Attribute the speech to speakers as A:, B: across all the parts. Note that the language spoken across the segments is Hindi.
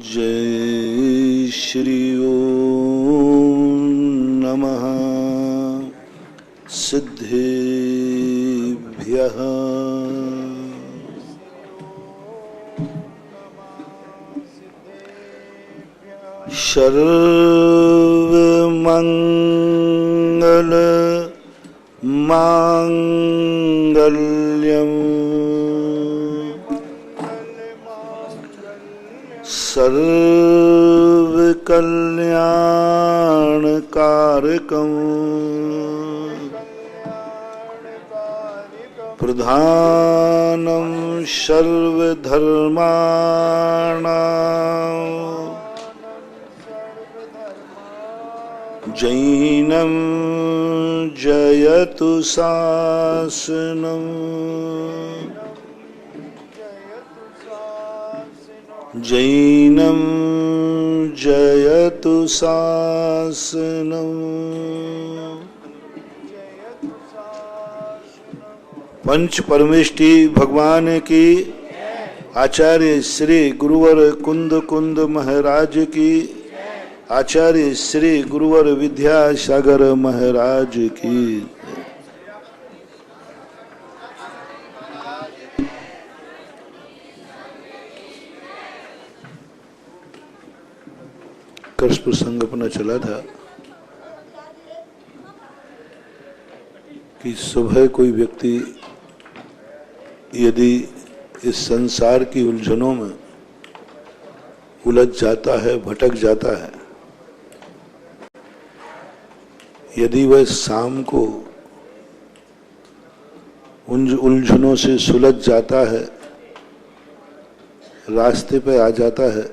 A: जय श्री ओम नमः सिद्धेभ्यः। सर्वमंगल मांगल्यम् सर्वकल्याणकारकम् प्रधानं सर्वधर्माणां जैनं जयतु शासनम् जैनं जयतु शासनम्। पंच परमेष्टि भगवान की, आचार्य श्री गुरुवर कुंद कुंद महाराज की, आचार्य श्री गुरुवर विद्यासागर महाराज की। कर्ष प्रसंग अपना चला था कि सुबह कोई व्यक्ति यदि इस संसार की उलझनों में उलझ जाता है, भटक जाता है, यदि वह शाम को उन उलझनों से सुलझ जाता है, रास्ते पे आ जाता है,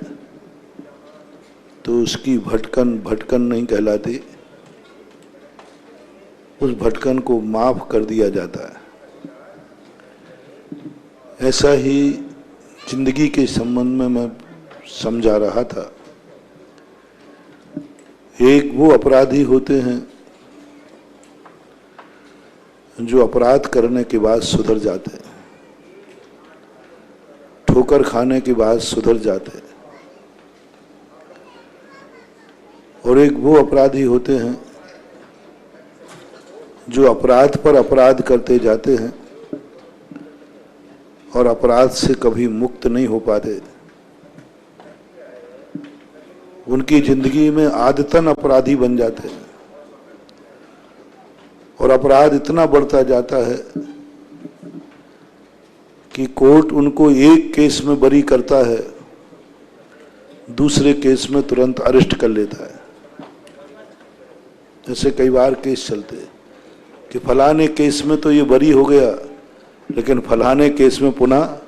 A: तो उसकी भटकन नहीं कहलाती, उस भटकन को माफ कर दिया जाता है। ऐसा ही जिंदगी के संबंध में मैं समझा रहा था। एक वो अपराधी होते हैं जो अपराध करने के बाद सुधर जाते हैं, ठोकर खाने के बाद सुधर जाते हैं, और एक वो अपराधी होते हैं जो अपराध पर अपराध करते जाते हैं और अपराध से कभी मुक्त नहीं हो पाते। उनकी जिंदगी में आदतन अपराधी बन जाते हैं और अपराध इतना बढ़ता जाता है कि कोर्ट उनको एक केस में बरी करता है, दूसरे केस में तुरंत अरेस्ट कर लेता है। जैसे कई बार केस चलते कि फलाने केस में तो ये बरी हो गया, लेकिन फलाने केस में पुनः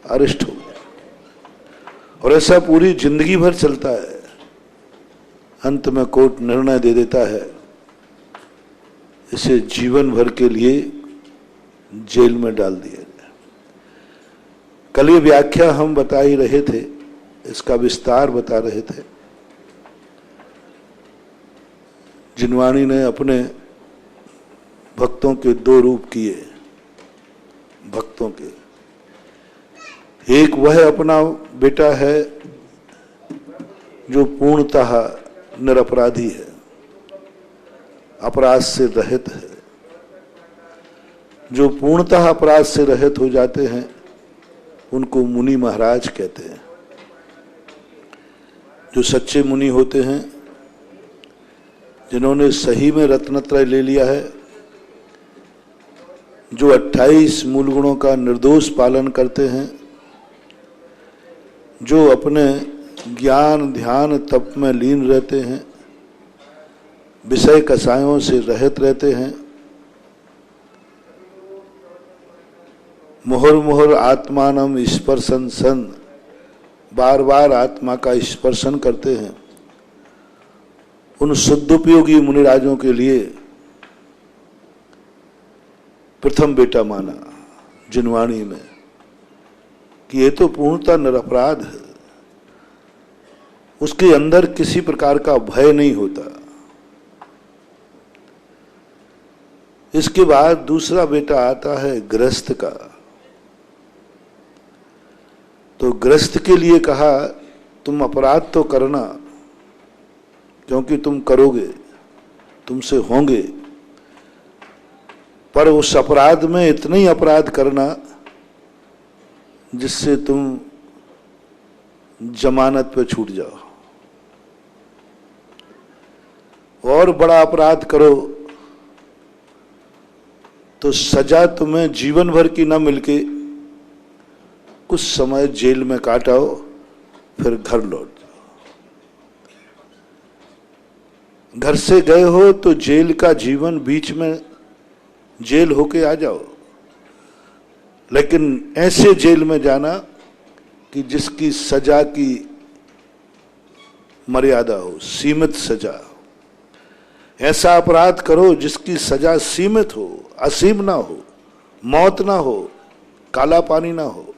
A: अरेस्ट हो गया, और ऐसा पूरी जिंदगी भर चलता है। अंत में कोर्ट निर्णय दे देता है, इसे जीवन भर के लिए जेल में डाल दिया जाए। कल ये व्याख्या हम बता ही रहे थे, इसका विस्तार बता रहे थे। जिनवाणी ने अपने भक्तों के दो रूप किए, भक्तों के। एक वह अपना बेटा है जो पूर्णतः निरपराधी है, अपराध से रहित है। जो पूर्णतः अपराध से रहित हो जाते हैं उनको मुनि महाराज कहते हैं। जो सच्चे मुनि होते हैं, जिन्होंने सही में रत्नत्रय ले लिया है, जो 28 मूल गुणों का निर्दोष पालन करते हैं, जो अपने ज्ञान ध्यान तप में लीन रहते हैं, विषय कसायों से रहित रहते हैं, मुहुर मुहुर आत्मानम स्पर्शन सन, बार बार आत्मा का स्पर्शन करते हैं, उन शुद्धोपयोगी मुनिराजों के लिए प्रथम बेटा माना जिनवाणी में कि ये तो पूर्णतः निरपराध है, उसके अंदर किसी प्रकार का भय नहीं होता। इसके बाद दूसरा बेटा आता है गृहस्थ का। तो गृहस्थ के लिए कहा तुम अपराध तो करना, क्योंकि तुम करोगे, तुमसे होंगे, पर उस अपराध में इतने ही अपराध करना जिससे तुम जमानत पे छूट जाओ। और बड़ा अपराध करो तो सजा तुम्हें जीवन भर की न मिलके कुछ समय जेल में काटाओ, फिर घर लौट जाओ। घर से गए हो तो जेल का जीवन बीच में जेल होके आ जाओ, लेकिन ऐसे जेल में जाना कि जिसकी सजा की मर्यादा हो, सीमित सजा। ऐसा अपराध करो जिसकी सजा सीमित हो, असीम ना हो, मौत ना हो, काला पानी ना हो,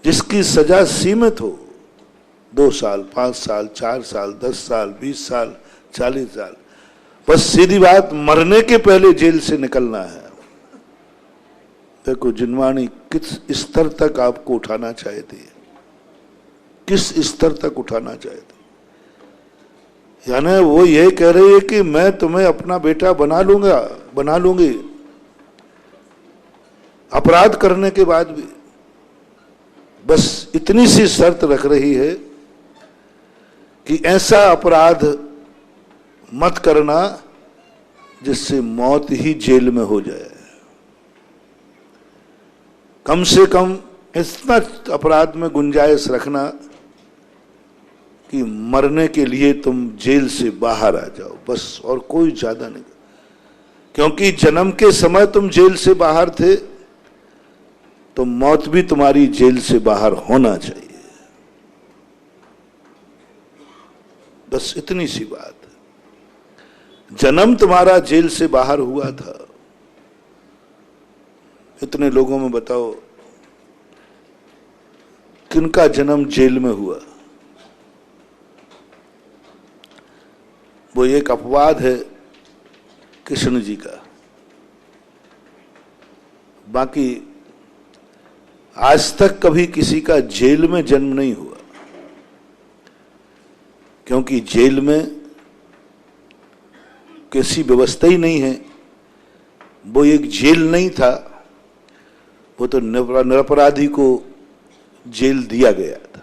A: जिसकी सजा सीमित हो, 2 साल, 5 साल, 4 साल, 10 साल, 20 साल, 40 साल। बस सीधी बात, मरने के पहले जेल से निकलना है। देखो जिनवानी किस स्तर तक आपको उठाना चाहती है, किस स्तर तक उठाना चाहती, यानी वो ये कह रही है कि मैं तुम्हें अपना बेटा बना लूंगा, बना लूंगी, अपराध करने के बाद भी। बस इतनी सी शर्त रख रही है कि ऐसा अपराध मत करना जिससे मौत ही जेल में हो जाए। कम से कम इतना अपराध में गुंजाइश रखना कि मरने के लिए तुम जेल से बाहर आ जाओ, बस, और कोई ज्यादा नहीं। क्योंकि जन्म के समय तुम जेल से बाहर थे, तो मौत भी तुम्हारी जेल से बाहर होना चाहिए। बस इतनी सी बात। जन्म तुम्हारा जेल से बाहर हुआ था। इतने लोगों में बताओ किनका जन्म जेल में हुआ? वो एक अपवाद है कृष्ण जी का, बाकी आज तक कभी किसी का जेल में जन्म नहीं हुआ। क्योंकि जेल में कैसी व्यवस्था ही नहीं है। वो एक जेल नहीं था, वो तो निरपराधी को जेल दिया गया था।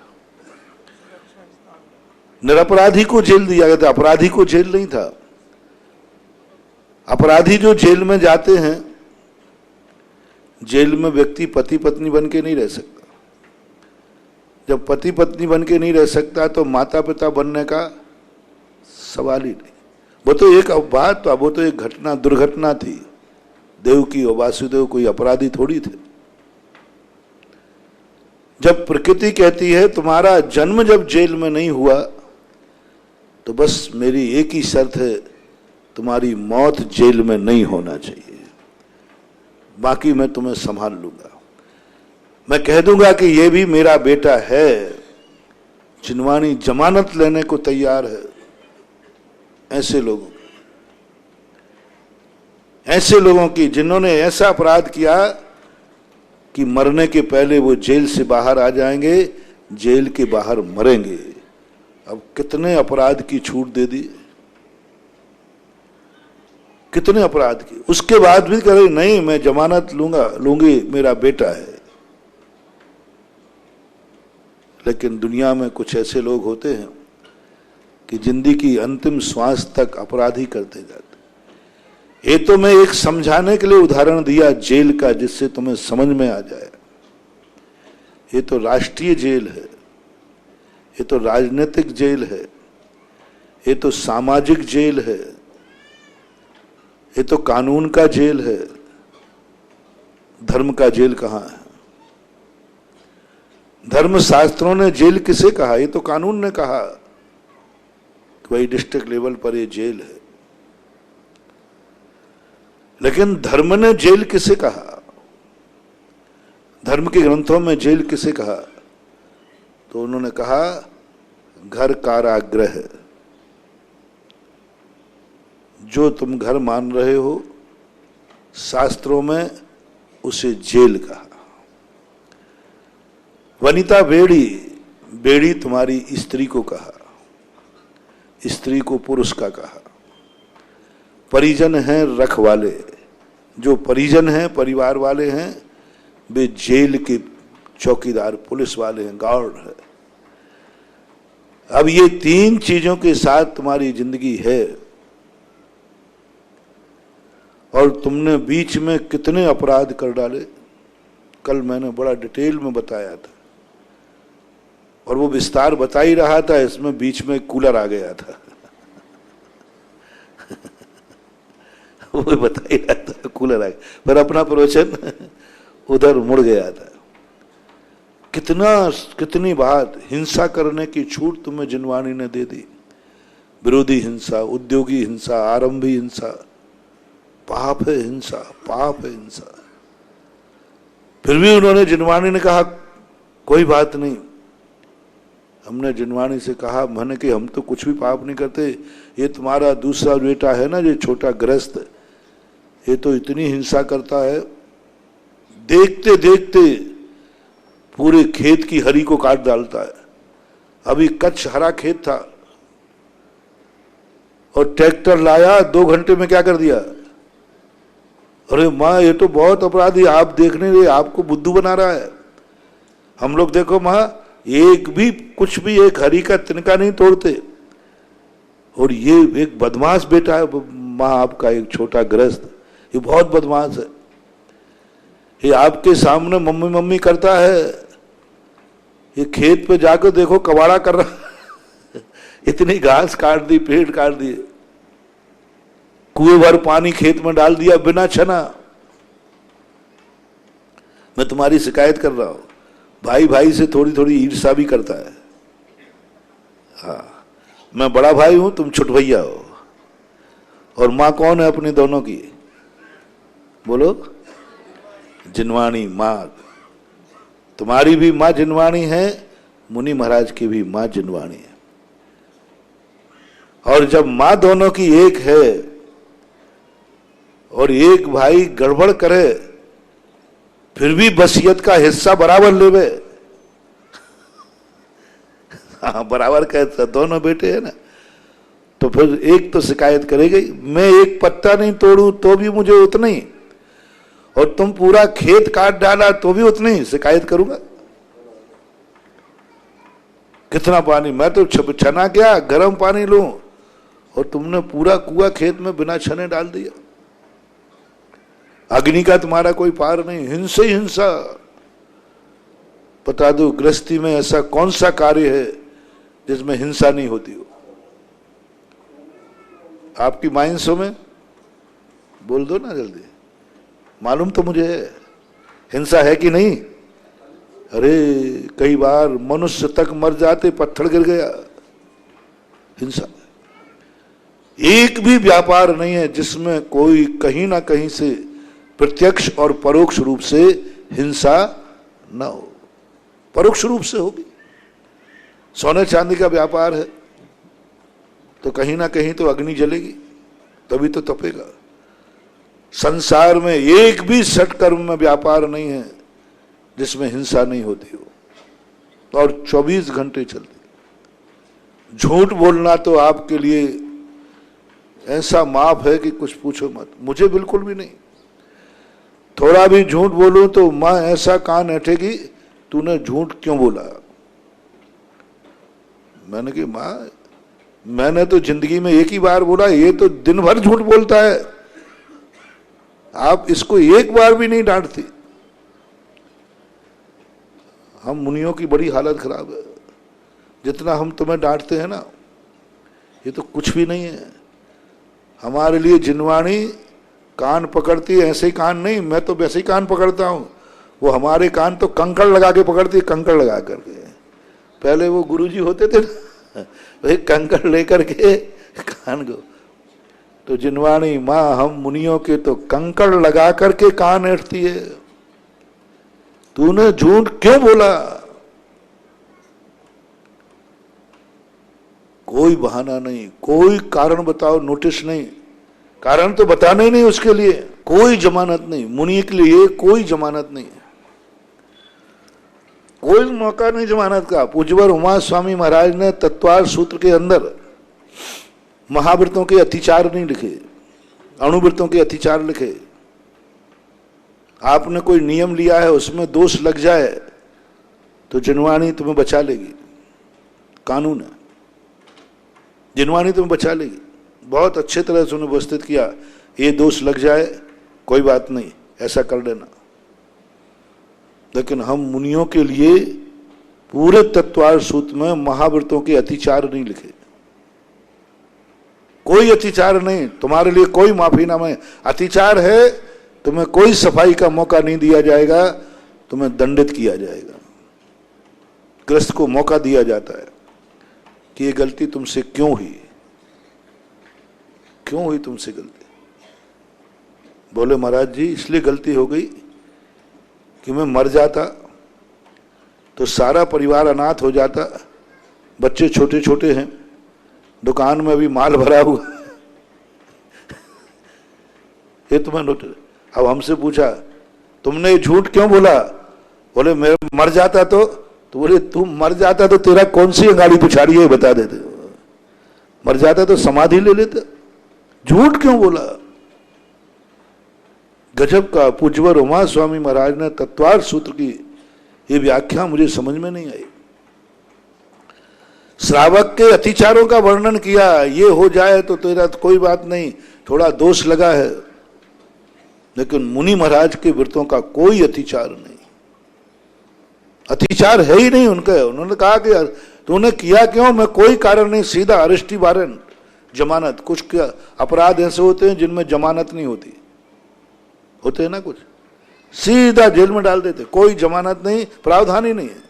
A: निरपराधी को जेल दिया गया था, अपराधी को जेल नहीं था। अपराधी जो जेल में जाते हैं, जेल में व्यक्ति पति पत्नी बन के नहीं रह सकता। जब पति पत्नी बन के नहीं रह सकता तो माता पिता बनने का सवाल ही नहीं। वो तो एक बात, वो तो एक घटना, दुर्घटना थी। देवकी और वासुदेव कोई अपराधी थोड़ी थे। जब प्रकृति कहती है तुम्हारा जन्म जब जेल में नहीं हुआ, तो बस मेरी एक ही शर्त है, तुम्हारी मौत जेल में नहीं होना चाहिए, बाकी मैं तुम्हें संभाल लूंगा। मैं कह दूंगा कि ये भी मेरा बेटा है। जिनवानी जमानत लेने को तैयार है ऐसे लोगों की, जिन्होंने ऐसा अपराध किया कि मरने के पहले वो जेल से बाहर आ जाएंगे, जेल के बाहर मरेंगे। अब कितने अपराध की छूट दे दी, कितने अपराध की। उसके बाद भी कह रहे नहीं मैं जमानत लूंगी, मेरा बेटा है। लेकिन दुनिया में कुछ ऐसे लोग होते हैं कि जिंदगी की अंतिम श्वास तक अपराधी करते जाते। ये तो मैं एक समझाने के लिए उदाहरण दिया जेल का, जिससे तुम्हें समझ में आ जाए। ये तो राष्ट्रीय जेल है, ये तो राजनीतिक जेल है, ये तो सामाजिक जेल है, ये तो कानून का जेल है। धर्म का जेल कहां है? धर्म शास्त्रों ने जेल किसे कहा? ये तो कानून ने कहा कि भाई डिस्ट्रिक्ट लेवल पर ये जेल है। लेकिन धर्म ने जेल किसे कहा? धर्म के ग्रंथों में जेल किसे कहा? तो उन्होंने कहा घर कारागृह। जो तुम घर मान रहे हो, शास्त्रों में उसे जेल कहा। वनिता बेड़ी बेड़ी तुम्हारी स्त्री को कहा, स्त्री को पुरुष का कहा। परिजन हैं रखवाले, जो परिजन हैं, परिवार वाले हैं, वे जेल के चौकीदार, पुलिस वाले हैं, गार्ड है। अब ये तीन चीजों के साथ तुम्हारी जिंदगी है, और तुमने बीच में कितने अपराध कर डाले, कल मैंने बड़ा डिटेल में बताया था, और वो विस्तार बता ही रहा था, इसमें बीच में कूलर आ गया था वो बता ही रहा था, कूलर आ गया, पर अपना प्रवचन उधर मुड़ गया था। कितनी बात, हिंसा करने की छूट तुम्हें जिनवाणी ने दे दी। विरोधी हिंसा, उद्योगी हिंसा, आरंभी हिंसा, पाप है हिंसा, पाप है हिंसा। फिर भी उन्होंने, जिनवाणी ने कहा कोई बात नहीं। हमने जिनवाणी से कहा, मैंने कि हम तो कुछ भी पाप नहीं करते, ये तुम्हारा दूसरा बेटा है ना, ये छोटा गृहस्थ, ये तो इतनी हिंसा करता है, देखते देखते पूरे खेत की हरी को काट डालता है। अभी कच्छ हरा खेत था और ट्रैक्टर लाया, 2 घंटे में क्या कर दिया। अरे माँ, ये तो बहुत अपराधी, आप देखने रहे, आपको बुद्धू बना रहा है। हम लोग देखो माँ, एक भी कुछ भी एक हरी का तिनका नहीं तोड़ते, और ये एक बदमाश बेटा है माँ आपका, एक छोटा गृहस्थ, ये बहुत बदमाश है। ये आपके सामने मम्मी मम्मी करता है, ये खेत पे जाकर देखो कबाड़ा कर रहा इतनी घास काट दी, पेड़ काट दिए, कुएं भर पानी खेत में डाल दिया बिना छना। मैं तुम्हारी शिकायत कर रहा हूं, भाई भाई से थोड़ी थोड़ी ईर्ष्या भी करता है। हाँ, मैं बड़ा भाई हूं, तुम छोट भैया हो। और माँ कौन है अपनी दोनों की, बोलो? जिनवाणी माँ। तुम्हारी भी माँ जिनवाणी है, मुनि महाराज की भी माँ जिनवाणी है। और जब माँ दोनों की एक है और एक भाई गड़बड़ करे, फिर भी वसीयत का हिस्सा बराबर लेवे। हाँ, बराबर का हिस्सा, दोनों बेटे हैं ना, तो फिर एक तो शिकायत करेगी। मैं एक पत्ता नहीं तोड़ू तो भी मुझे उतना ही, और तुम पूरा खेत काट डाला तो भी उतना ही शिकायत करूंगा। कितना पानी, मैं तो छना क्या, गर्म पानी लूं, और तुमने पूरा कुआं खेत में बिना छने डाल दिया। अग्नि का तुम्हारा कोई पार नहीं, हिंसा ही हिंसा। बता दो, गृहस्थी में ऐसा कौन सा कार्य है जिसमें हिंसा नहीं होती हो? आपकी माइंसों में बोल दो ना जल्दी, मालूम तो मुझे है हिंसा है कि नहीं। अरे कई बार मनुष्य तक मर जाते, पत्थर गिर गया, हिंसा। एक भी व्यापार नहीं है जिसमें कोई कहीं ना कहीं से प्रत्यक्ष और परोक्ष रूप से हिंसा न हो। परोक्ष रूप से होगी। सोने चांदी का व्यापार है तो कहीं ना कहीं तो अग्नि जलेगी, तभी तो तपेगा। संसार में एक भी सटकर्म में व्यापार नहीं है जिसमें हिंसा नहीं होती हो, और 24 घंटे चलती। झूठ बोलना तो आपके लिए ऐसा माफ है कि कुछ पूछो मत। मुझे बिल्कुल भी नहीं। थोड़ा भी झूठ बोलूं तो मां ऐसा कान ऐठेगी, तूने झूठ क्यों बोला। मैंने कहा मां, मैंने तो जिंदगी में एक ही बार बोला, ये तो दिन भर झूठ बोलता है, आप इसको एक बार भी नहीं डांटती। हम मुनियों की बड़ी हालत खराब है। जितना हम तुम्हें डांटते हैं ना, ये तो कुछ भी नहीं है हमारे लिए। जिनवाणी कान पकड़ती है, ऐसे ही कान नहीं, मैं तो वैसे ही कान पकड़ता हूं, वो हमारे कान तो कंकड़ लगा के पकड़ती है, कंकड़ लगा करके। पहले वो गुरुजी होते थे ना, वही कंकड़ लेकर के कान को। तो जिनवाणी माँ हम मुनियों के तो कंकड़ लगा करके कान ऐठती है। तूने झूठ क्यों बोला? कोई बहाना नहीं, कोई कारण बताओ, नोटिस नहीं, कारण तो बताना ही नहीं, उसके लिए कोई जमानत नहीं। मुनि के लिए कोई जमानत नहीं है। कोई मौका नहीं जमानत का। पूज्यवर उमा स्वामी महाराज ने तत्वार्थ सूत्र के अंदर महाव्रतों के अतिचार नहीं लिखे, अणुव्रतों के अतिचार लिखे। आपने कोई नियम लिया है, उसमें दोष लग जाए तो जिनवाणी तुम्हें बचा लेगी, कानून है, जिनवाणी तुम्हें बचा लेगी। बहुत अच्छे तरह से उन्हें व्यवस्थित किया, ये दोष लग जाए कोई बात नहीं, ऐसा कर लेना। लेकिन हम मुनियों के लिए पूरे तत्वार्थ सूत्र में महाव्रतों के अतिचार नहीं लिखे। कोई अतिचार नहीं, तुम्हारे लिए कोई माफीनामा है। अतिचार है, तुम्हें कोई सफाई का मौका नहीं दिया जाएगा, तुम्हें दंडित किया जाएगा। ग्रस्त को मौका दिया जाता है कि ये गलती तुमसे क्यों हुई, क्यों हुई तुमसे गलती। बोले महाराज जी इसलिए गलती हो गई कि मैं मर जाता तो सारा परिवार अनाथ हो जाता, बच्चे छोटे छोटे हैं, दुकान में भी माल भरा हुआ। ये तुम्हें नोट। अब हमसे पूछा तुमने ये झूठ क्यों बोला? बोले मैं मर जाता तो बोले तू मर जाता तो तेरा कौन सी अंगाड़ी पिछाड़ी है बता देते, मर जाता तो समाधि ले लेते, झूठ क्यों बोला? गजब का पूज्यवर उमा स्वामी महाराज ने तत्वार्थ सूत्र की ये व्याख्या मुझे समझ में नहीं आई। श्रावक के अतिचारों का वर्णन किया, ये हो जाए तो तेरा तो कोई बात नहीं, थोड़ा दोष लगा है। लेकिन मुनि महाराज के व्रतों का कोई अतिचार नहीं, अतिचार है ही नहीं उनका। उन्होंने कहा कि तूने किया क्यों? मैं कोई कारण नहीं, सीधा अरेस्टी वारंट, जमानत। कुछ क्या अपराध ऐसे होते हैं जिनमें जमानत नहीं होती, होते हैं ना कुछ, सीधा जेल में डाल देते, कोई जमानत नहीं, प्रावधान ही नहीं है।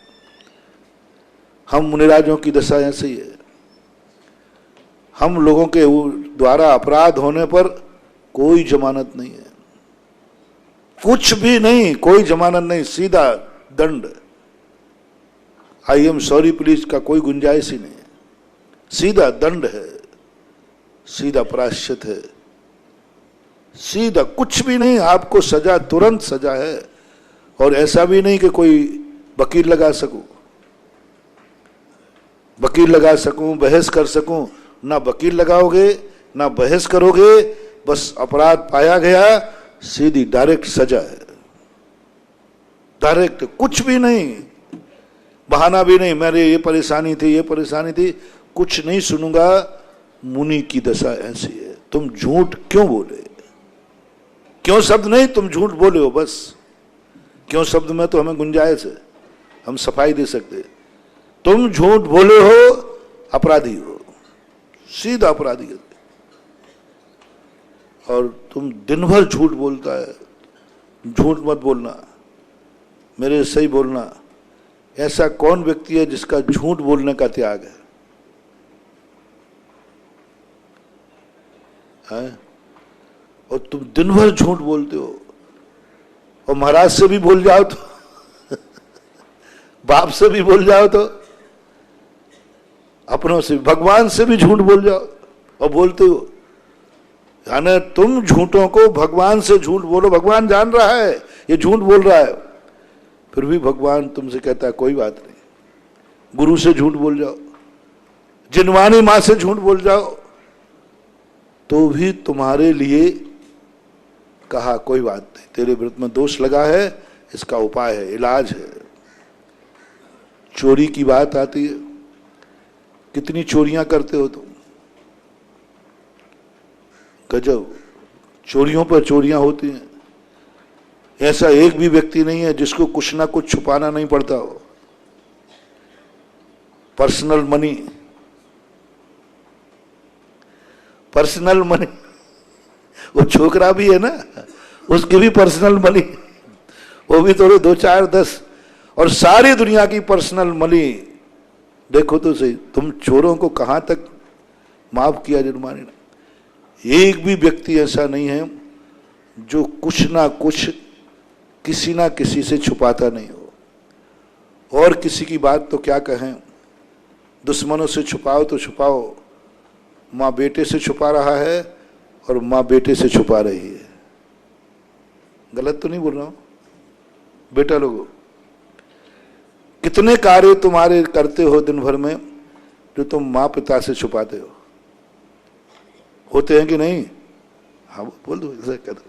A: हम मुनिराजों की दशा ऐसे ही है। हम लोगों के द्वारा अपराध होने पर कोई जमानत नहीं है, कुछ भी नहीं, कोई जमानत नहीं, सीधा दंड। आई एम सॉरी पुलिस का कोई गुंजाइश ही नहीं है, सीधा दंड है, सीधा प्रायश्चित है, सीधा कुछ भी नहीं। आपको सजा, तुरंत सजा है। और ऐसा भी नहीं कि कोई वकील लगा सकूं, वकील लगा सकूं, बहस कर सकूं, ना वकील लगाओगे ना बहस करोगे, बस अपराध पाया गया, सीधी डायरेक्ट सजा है, डायरेक्ट, कुछ भी नहीं, बहाना भी नहीं, मेरे ये परेशानी थी, ये परेशानी थी, कुछ नहीं सुनूंगा। मुनि की दशा ऐसी है। तुम झूठ क्यों बोले? क्यों शब्द नहीं, तुम झूठ बोले हो बस। क्यों शब्द में तो हमें गुंजाइश है, हम सफाई दे सकते। तुम झूठ बोले हो, अपराधी हो, सीधा अपराधी है। और तुम दिन भर झूठ बोलता है, झूठ मत बोलना, मेरे सही बोलना। ऐसा कौन व्यक्ति है जिसका झूठ बोलने का त्याग है? और तुम दिन भर झूठ बोलते हो, और महाराज से भी बोल जाओ तो बाप से भी बोल जाओ तो, अपनों से, भगवान से भी झूठ बोल जाओ और बोलते हो। यानी तुम झूठों को भगवान से झूठ बोलो, भगवान जान रहा है ये झूठ बोल रहा है, फिर भी भगवान तुमसे कहता है कोई बात नहीं। गुरु से झूठ बोल जाओ, जिनवानी मां से झूठ बोल जाओ, तो भी तुम्हारे लिए कहा कोई बात नहीं, तेरे व्रत में दोष लगा है, इसका उपाय है, इलाज है। चोरी की बात आती है, कितनी चोरियां करते हो तुम, गजब, चोरियों पर चोरियां होती हैं। ऐसा एक भी व्यक्ति नहीं है जिसको कुछ ना कुछ छुपाना नहीं पड़ता हो। पर्सनल मनी, पर्सनल मनी, वो छोकरा भी है ना, उसकी भी पर्सनल मनी, वो भी थोड़े 2, 4, 10, और सारी दुनिया की पर्सनल मनी। देखो तो सही, तुम चोरों को कहां तक माफ किया जुर्माने ने। एक भी व्यक्ति ऐसा नहीं है जो कुछ ना कुछ किसी ना किसी से छुपाता नहीं हो। और किसी की बात तो क्या कहें, दुश्मनों से छुपाओ तो छुपाओ, माँ बेटे से छुपा रहा है और माँ बेटे से छुपा रही है। गलत तो नहीं बोल रहा हूं बेटा लोगों? कितने कार्य तुम्हारे करते हो दिन भर में जो तुम माँ पिता से छुपाते हो? होते हैं कि नहीं? हाँ बोल दो, ऐसा कह दो।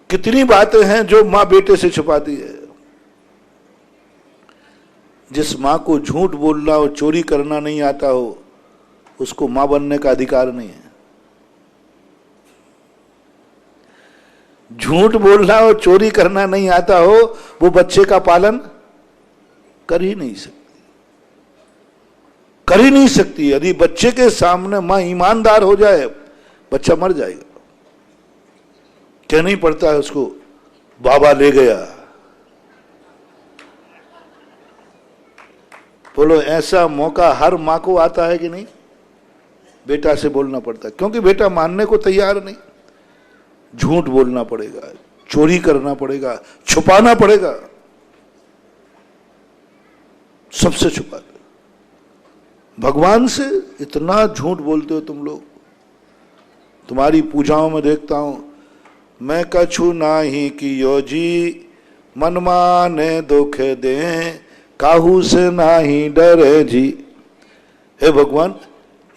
A: कितनी बातें हैं जो माँ बेटे से छुपाती है। जिस माँ को झूठ बोलना और चोरी करना नहीं आता हो, उसको माँ बनने का अधिकार नहीं है। झूठ बोलना और चोरी करना नहीं आता हो, वो बच्चे का पालन कर ही नहीं सकती, कर ही नहीं सकती। यदि बच्चे के सामने मां ईमानदार हो जाए, बच्चा मर जाएगा। क्या नहीं पड़ता है उसको, बाबा ले गया। बोलो, ऐसा मौका हर मां को आता है कि नहीं? बेटा से बोलना पड़ता है, क्योंकि बेटा मानने को तैयार नहीं। झूठ बोलना पड़ेगा, चोरी करना पड़ेगा, छुपाना पड़ेगा, सबसे छुपा दो। भगवान से इतना झूठ बोलते हो तुम लोग। तुम्हारी पूजाओं में देखता हूं, मैं कछु नाही कियो जी, मन माने दुख दे, काहू से नाही डरे जी। हे भगवान,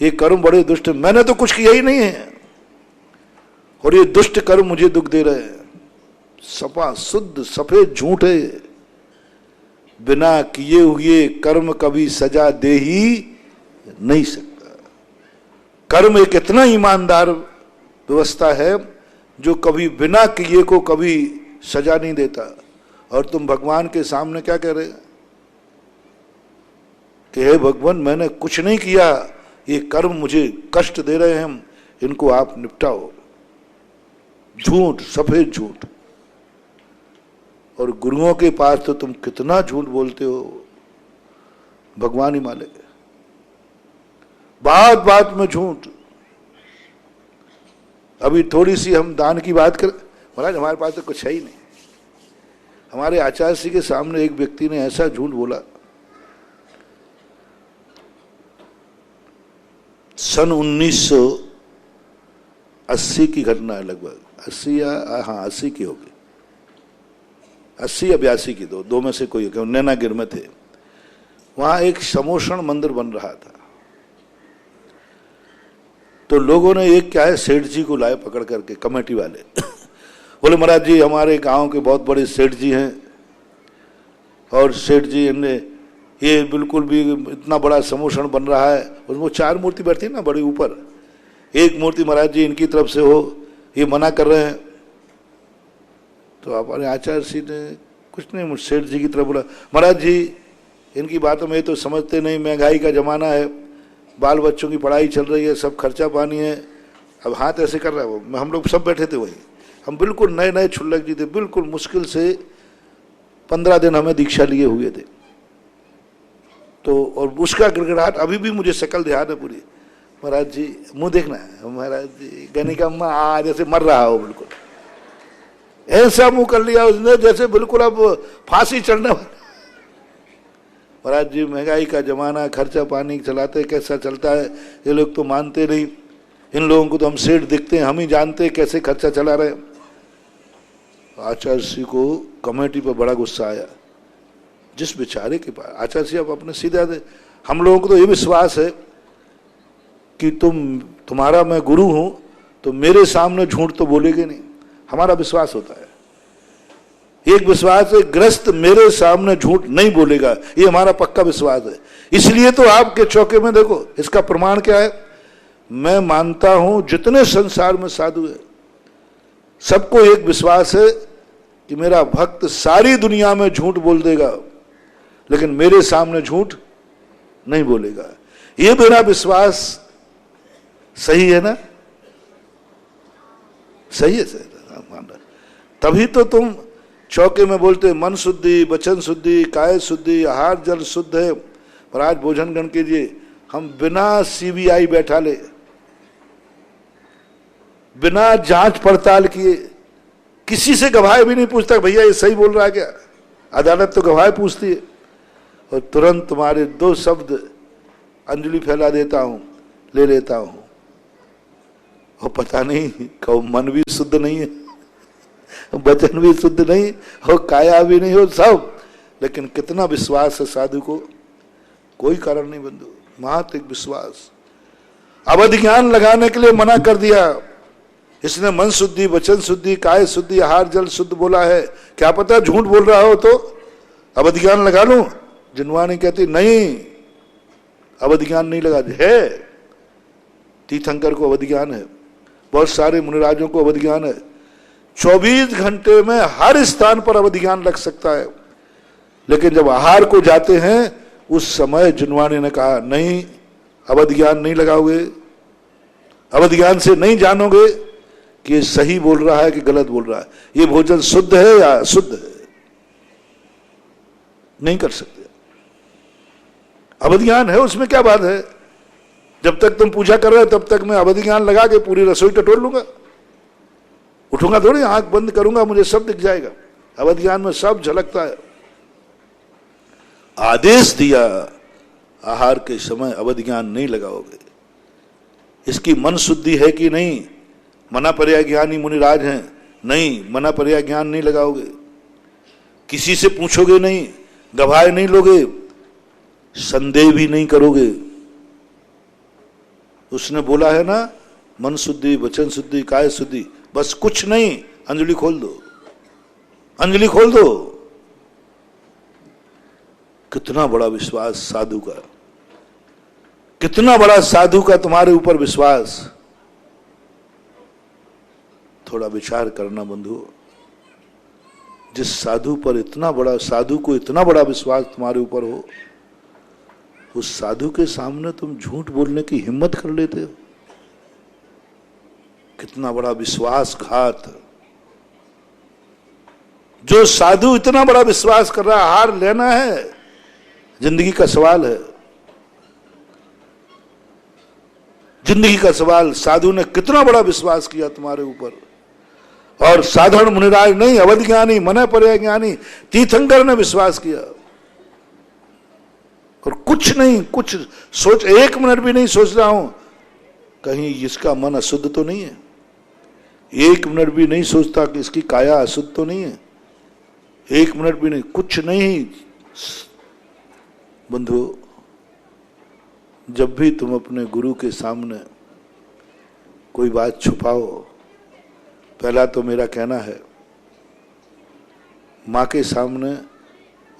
A: ये कर्म बड़े दुष्ट, मैंने तो कुछ किया ही नहीं है और ये दुष्ट कर्म मुझे दुख दे रहे हैं। सपा शुद्ध सफेद झूठ है। बिना किए हुए कर्म कभी सजा दे ही नहीं सकता। कर्म एक इतना ईमानदार व्यवस्था है जो कभी बिना किए को कभी सजा नहीं देता। और तुम भगवान के सामने क्या कह रहे हैं कि हे भगवान, मैंने कुछ नहीं किया, ये कर्म मुझे कष्ट दे रहे हैं, इनको आप निपटाओ। झूठ, सफेद झूठ। और गुरुओं के पास तो तुम कितना झूठ बोलते हो, भगवान ही मालिक है। बात बात में झूठ। अभी थोड़ी सी हम दान की बात करें, महाराज हमारे पास तो कुछ है ही नहीं। हमारे आचार्य जी के सामने एक व्यक्ति ने ऐसा झूठ बोला। सन 1980 की घटना है, लगभग 80 या 80 की होगी, 80 या 82 की, दो में से कोई, नैनागिर में थे। वहां एक समोषण मंदिर बन रहा था। तो लोगों ने एक क्या है, सेठ जी को लाए पकड़ करके, कमेटी वाले। बोले महाराज जी, हमारे गांव के बहुत बड़े सेठ जी हैं और सेठ जी ने ये बिल्कुल भी इतना बड़ा समोषण बन रहा है, उसमें 4 मूर्ति बैठती है ना बड़ी ऊपर, एक मूर्ति महाराज जी इनकी तरफ से हो, ये मना कर रहे हैं। तो हमारे आचार्य जी ने कुछ नहीं, सेठ जी की तरफ बोला, महाराज जी इनकी बातों में तो समझते नहीं, महंगाई का जमाना है, बाल बच्चों की पढ़ाई चल रही है, सब खर्चा पानी है। अब हाथ ऐसे कर रहा है वो, हम लोग सब बैठे थे वहीं, हम बिल्कुल नए नए छुल्लक जी थे, बिल्कुल मुश्किल से 15 दिन हमें दीक्षा लिए हुए थे। तो और उसका गिड़गिड़ाहट अभी भी मुझे शक्ल ध्यान है पूरी। महाराज जी मुंह देखना है, महाराज जी गनिका जैसे मर रहा हो, बिल्कुल ऐसा मुंह कर लिया उसने जैसे बिल्कुल अब फांसी चढ़ने वाला। महाराज जी महंगाई का जमाना, खर्चा पानी चलाते कैसा चलता है, ये लोग तो मानते नहीं, इन लोगों को तो हम सेठ दिखते हैं, हम ही जानते हैं कैसे खर्चा चला रहे। आचार्य जी को कमेटी पर बड़ा गुस्सा आया। जिस बेचारे के पास आचार्य जी आप अपने सीधा दे, हम लोगों को तो ये विश्वास है कि तुम्हारा मैं गुरु हूं तो मेरे सामने झूठ तो बोलेगे नहीं, हमारा विश्वास होता है। एक विश्वास है, ग्रस्त मेरे सामने झूठ नहीं बोलेगा, ये हमारा पक्का विश्वास है। इसलिए तो आपके चौके में देखो, इसका प्रमाण क्या है, मैं मानता हूं जितने संसार में साधु है सबको एक विश्वास है कि मेरा भक्त सारी दुनिया में झूठ बोल देगा लेकिन मेरे सामने झूठ नहीं बोलेगा। ये मेरा विश्वास सही है ना? सही है सर, तभी तो तुम चौके में बोलते मन शुद्धि, वचन शुद्धि, काय शुद्धि, आहार जल शुद्ध है। पर आज भोजन ग्रहण कीजिए, हम बिना सीबीआई बैठा ले, बिना जांच पड़ताल किए, किसी से गवाह भी नहीं पूछता भैया ये सही बोल रहा है क्या। अदालत तो गवाह पूछती है और तुरंत तुम्हारे 2 शब्द अंजलि फैला देता हूं, ले लेता हूं। और पता नहीं कहो मन भी शुद्ध नहीं है, वचन भी शुद्ध नहीं हो, काया भी नहीं हो, सब लेकिन कितना विश्वास है साधु को, कोई कारण नहीं बंधु, महत एक विश्वास। अवध ज्ञान लगाने के लिए मना कर दिया, इसने मन शुद्धि, वचन शुद्धि, काय शुद्धि, आहार जल शुद्ध बोला है, क्या पता झूठ बोल रहा हो तो अवध ज्ञान लगा लूं। जिनवाणी कहती नहीं, अवध ज्ञान नहीं लगा है। तीर्थंकर को अवध ज्ञान है, बहुत सारे मुनिराजों को अवध ज्ञान है। 24 घंटे में हर स्थान पर अवध ज्ञान लग सकता है, लेकिन जब आहार को जाते हैं उस समय जिनवाणी ने कहा नहीं, अवध ज्ञान नहीं लगाओगे, अवध ज्ञान से नहीं जानोगे कि ये सही बोल रहा है कि गलत बोल रहा है, ये भोजन शुद्ध है या अशुद्ध है, नहीं कर सकते। अवध ज्ञान है, उसमें क्या बात है। जब तक तुम पूजा कर रहे हो तब तक मैं अवध ज्ञान लगा के पूरी रसोई टटोल लूंगा, उठूंगा थोड़ी, आंख बंद करूंगा मुझे सब दिख जाएगा। अवध ज्ञान में सब झलकता है। आदेश दिया आहार के समय अवध ज्ञान नहीं लगाओगे। इसकी मन शुद्धि है कि नहीं, मना पर्याय ज्ञानी मुनिराज हैं, नहीं मना पर्याय ज्ञान नहीं लगाओगे, किसी से पूछोगे नहीं, गवाही नहीं लोगे, संदेह भी नहीं करोगे। उसने बोला है ना, मन शुद्धि, वचन शुद्धि, काय शुद्धि, बस कुछ नहीं, अंजलि खोल दो, अंजलि खोल दो। कितना बड़ा विश्वास साधु का, कितना बड़ा साधु का तुम्हारे ऊपर विश्वास। थोड़ा विचार करना बंधु, जिस साधु पर इतना बड़ा, साधु को इतना बड़ा विश्वास तुम्हारे ऊपर हो, उस साधु के सामने तुम झूठ बोलने की हिम्मत कर लेते हो। कितना बड़ा विश्वासघात। जो साधु इतना बड़ा विश्वास कर रहा है, हार लेना है, जिंदगी का सवाल है, जिंदगी का सवाल। साधु ने कितना बड़ा विश्वास किया तुम्हारे ऊपर, और साधारण मुनिराज नहीं, अवध ज्ञानी, मन पर्याय ज्ञानी तीर्थंकर ने विश्वास किया। और कुछ नहीं, कुछ सोच, एक मिनट भी नहीं सोच रहा हूं कहीं इसका मन अशुद्ध तो नहीं है, एक मिनट भी नहीं सोचता कि इसकी काया अशुद्ध तो नहीं है, एक मिनट भी नहीं, कुछ नहीं। बंधु, जब भी तुम अपने गुरु के सामने कोई बात छुपाओ, पहला तो मेरा कहना है, माँ के सामने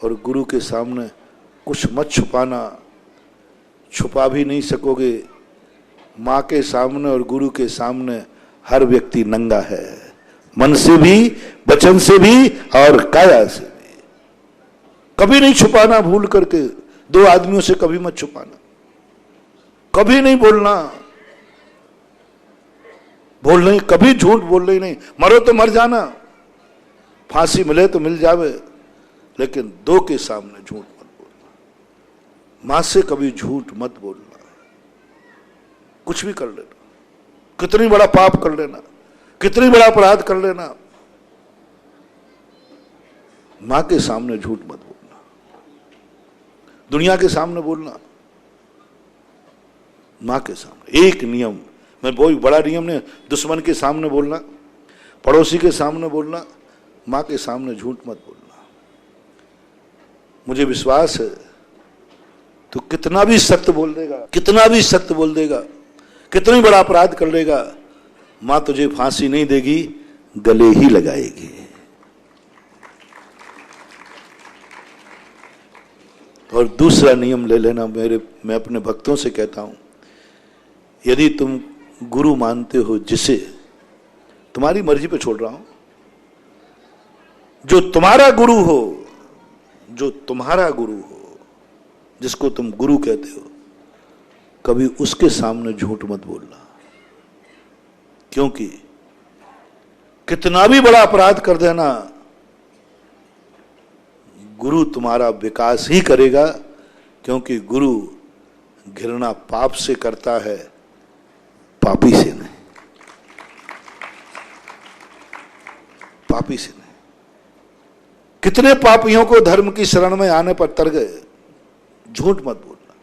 A: और गुरु के सामने कुछ मत छुपाना, छुपा भी नहीं सकोगे। माँ के सामने और गुरु के सामने हर व्यक्ति नंगा है, मन से भी, वचन से भी और काया से भी। कभी नहीं छुपाना, भूल करके दो आदमियों से कभी मत छुपाना, कभी नहीं बोलना, बोलना ही, कभी झूठ बोलना ही नहीं। मरो तो मर जाना, फांसी मिले तो मिल जावे, लेकिन दो के सामने झूठ मत बोलना, मां से कभी झूठ मत बोलना। कुछ भी कर लेना, कितनी बड़ा पाप कर लेना, कितनी बड़ा अपराध कर लेना, मां के सामने झूठ मत बोलना, दुनिया के सामने बोलना, मां के सामने। एक नियम, मैं बहुत बड़ा नियम नहीं, दुश्मन के सामने बोलना, पड़ोसी के सामने बोलना, मां के सामने झूठ मत बोलना। मुझे विश्वास है तो कितना भी सत्य बोल देगा, कितना भी सत्य बोल देगा, कितनी बड़ा अपराध कर लेगा, मां तुझे फांसी नहीं देगी, गले ही लगाएगी। और दूसरा नियम ले लेना, मैं अपने भक्तों से कहता हूं, यदि तुम गुरु मानते हो जिसे, तुम्हारी मर्जी पे छोड़ रहा हूं, जो तुम्हारा गुरु हो, जो तुम्हारा गुरु हो, जिसको तुम गुरु कहते हो, कभी उसके सामने झूठ मत बोलना। क्योंकि कितना भी बड़ा अपराध कर देना, गुरु तुम्हारा विकास ही करेगा, क्योंकि गुरु घृणा पाप से करता है, पापी से नहीं, पापी से नहीं। कितने पापियों को धर्म की शरण में आने पर तर गए। झूठ मत बोलना।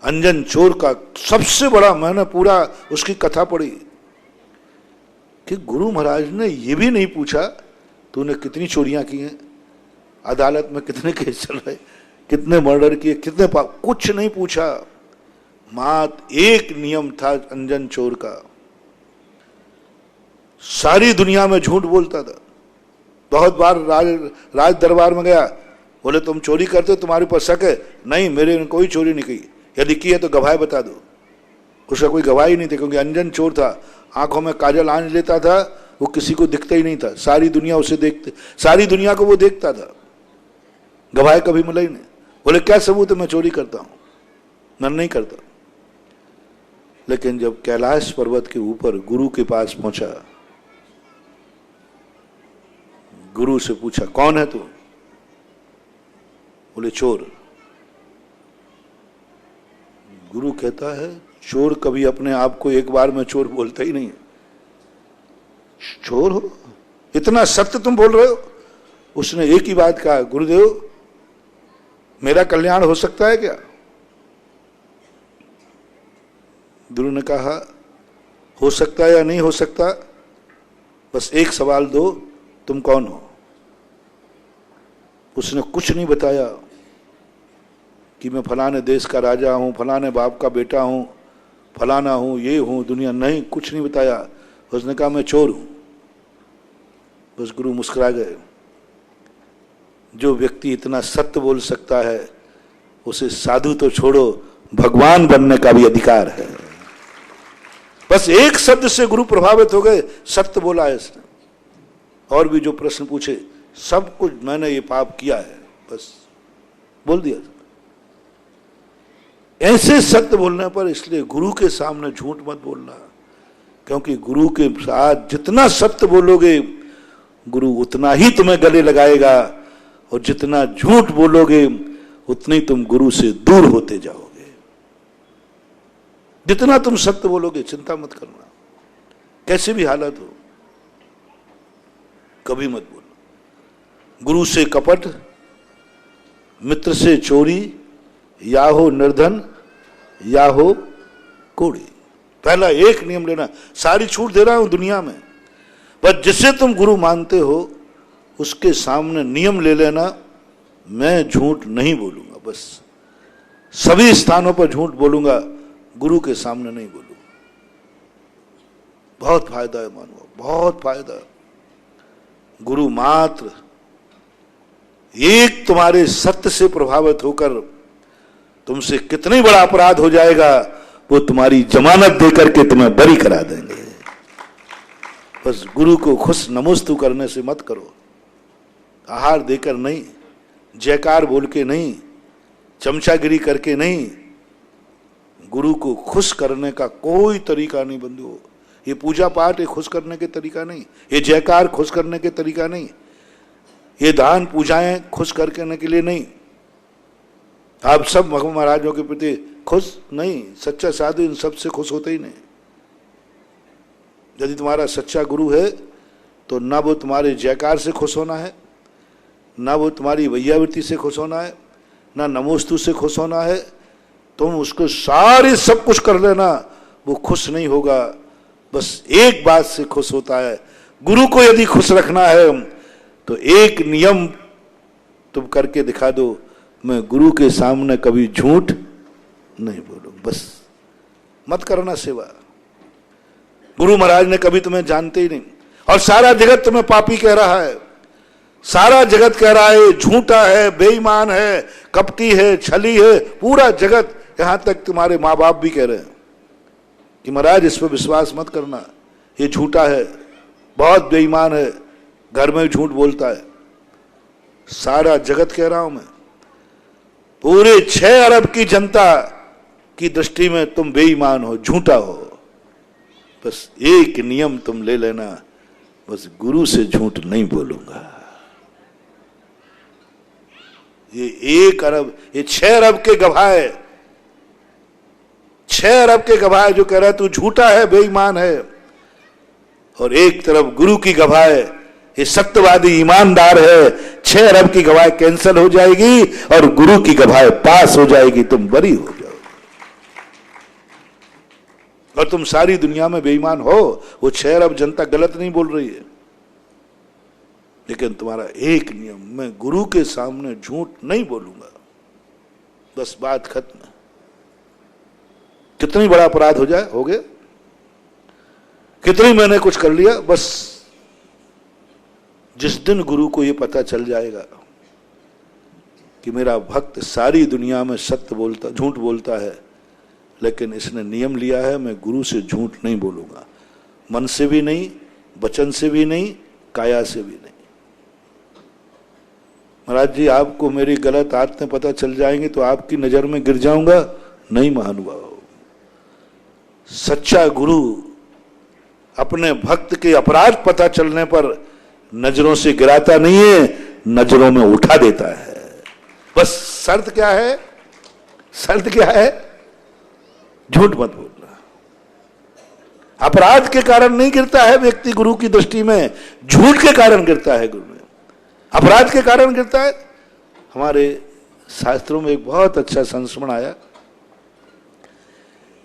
A: अंजन चोर का सबसे बड़ा, मैंने पूरा उसकी कथा पढ़ी कि गुरु महाराज ने यह भी नहीं पूछा तूने कितनी चोरियां की हैं, अदालत में कितने केस चल रहे, कितने मर्डर किए, कितने पाप, कुछ नहीं पूछा। मात्र एक नियम था अंजन चोर का, सारी दुनिया में झूठ बोलता था। बहुत बार राज दरबार में गया, बोले तुम चोरी करते हो, तुम्हारे ऊपर शक है? नहीं, मेरे ने कोई चोरी नहीं की, यदि की है तो गवाह बता दो। उसका कोई गवाही नहीं थी, क्योंकि अंजन चोर था, आंखों में काजल आंच लेता था, वो किसी को दिखता ही नहीं था, सारी दुनिया उसे देखते, सारी दुनिया को वो देखता था, गवाह कभी मिला ही नहीं। बोले क्या सबूत है मैं चोरी करता हूं? मैं नहीं करता। लेकिन जब कैलाश पर्वत के ऊपर गुरु के पास पहुंचा, गुरु से पूछा कौन है तू? बोले चोर। गुरु कहता है चोर कभी अपने आप को एक बार में चोर बोलता ही नहीं। चोर हो, इतना सत्य तुम बोल रहे हो? उसने एक ही बात कहा, गुरुदेव मेरा कल्याण हो सकता है क्या? गुरु ने कहा हो सकता है या नहीं हो सकता, बस एक सवाल दो, तुम कौन हो? उसने कुछ नहीं बताया कि मैं फलाने देश का राजा हूं, फलाने बाप का बेटा हूं, फलाना हूं, ये हूं, दुनिया, नहीं, कुछ नहीं बताया। उसने कहा मैं चोर हूं। बस गुरु मुस्कुरा गए। जो व्यक्ति इतना सत्य बोल सकता है, उसे साधु तो छोड़ो, भगवान बनने का भी अधिकार है। बस एक शब्द से गुरु प्रभावित हो गए, सत्य बोला है इसने। और भी जो प्रश्न पूछे, सब कुछ मैंने ये पाप किया है, बस बोल दिया। ऐसे सत्य बोलने पर, इसलिए गुरु के सामने झूठ मत बोलना, क्योंकि गुरु के साथ जितना सत्य बोलोगे, गुरु उतना ही तुम्हें गले लगाएगा, और जितना झूठ बोलोगे उतने ही तुम गुरु से दूर होते जाओगे। जितना तुम सत्य बोलोगे, चिंता मत करना, कैसी भी हालत हो, कभी मत बोलो। गुरु से कपट, मित्र से चोरी, या हो निर्धन या हो कोड़ी। पहला एक नियम लेना, सारी छूट दे रहा हूं दुनिया में, पर जिसे तुम गुरु मानते हो उसके सामने नियम ले लेना, मैं झूठ नहीं बोलूंगा, बस सभी स्थानों पर झूठ बोलूंगा, गुरु के सामने नहीं बोलूंगा। बहुत फायदा है मानव, बहुत फायदा। गुरु मात्र एक तुम्हारे सत्य से प्रभावित होकर तुमसे कितनी बड़ा अपराध हो जाएगा, वो तुम्हारी जमानत देकर के तुम्हें बरी करा देंगे। बस गुरु को खुश नमोस्तु करने से मत करो, आहार देकर नहीं, जयकार बोल के नहीं, चमचागिरी करके नहीं। गुरु को खुश करने का कोई तरीका नहीं बंधुओं। ये पूजा पाठ ये खुश करने के तरीका नहीं, ये जयकार खुश करने के तरीका नहीं, ये दान पूजाएं खुश करने के लिए नहीं। आप सब भगवान महाराजों के प्रति खुश नहीं, सच्चा साधु इन सब से खुश होते ही नहीं। यदि तुम्हारा सच्चा गुरु है तो ना वो तुम्हारे जयकार से खुश होना है, ना वो तुम्हारी वैयावृत्ति से खुश होना है, ना नमोस्तु से खुश होना है। तुम उसको सारे सब कुछ कर लेना, वो खुश नहीं होगा। बस एक बात से खुश होता है, गुरु को यदि खुश रखना है तो एक नियम तुम करके दिखा दो, मैं गुरु के सामने कभी झूठ नहीं बोलूं। बस मत करना सेवा। गुरु महाराज ने कभी तुम्हें जानते ही नहीं, और सारा जगत तुम्हें पापी कह रहा है, सारा जगत कह रहा है झूठा है, बेईमान है, कपटी है, छली है, पूरा जगत, यहां तक तुम्हारे माँ बाप भी कह रहे हैं कि महाराज इस पर विश्वास मत करना, ये झूठा है, बहुत बेईमान है, घर में झूठ बोलता है। सारा जगत कह रहा हूं मैं, पूरे 6 अरब की जनता की दृष्टि में तुम बेईमान हो, झूठा हो। बस एक नियम तुम ले लेना, बस गुरु से झूठ नहीं बोलूंगा। ये 1 अरब, ये 6 अरब के गवाह, 6 अरब के गवाह जो कह रहा है तू झूठा है, बेईमान है, और एक तरफ गुरु की गवाह, ये सत्यवादी ईमानदार है। 6 अरब की गवाह कैंसिल हो जाएगी और गुरु की गवाह पास हो जाएगी, तुम बरी हो जाओ। और तुम सारी दुनिया में बेईमान हो, वो 6 अरब जनता गलत नहीं बोल रही है। लेकिन तुम्हारा एक नियम, मैं गुरु के सामने झूठ नहीं बोलूंगा, बस बात खत्म। कितनी बड़ा अपराध हो जाए, हो गया, कितनी मैंने कुछ कर लिया, बस जिस दिन गुरु को यह पता चल जाएगा कि मेरा भक्त सारी दुनिया में सत्य बोलता, झूठ बोलता है, लेकिन इसने नियम लिया है मैं गुरु से झूठ नहीं बोलूंगा, मन से भी नहीं, वचन से भी नहीं, काया से भी नहीं। महाराज जी, आपको मेरी गलत आदतें पता चल जाएंगी तो आपकी नजर में गिर जाऊंगा? नहीं महानुभाव, सच्चा गुरु अपने भक्त के अपराध पता चलने पर नजरों से गिराता नहीं है, नजरों में उठा देता है। बस शर्त क्या है? शर्त क्या है? झूठ मत बोलना। अपराध के कारण नहीं गिरता है व्यक्ति गुरु की दृष्टि में, झूठ के कारण गिरता है गुरु में, अपराध के कारण गिरता है। हमारे शास्त्रों में एक बहुत अच्छा संस्मरण आया,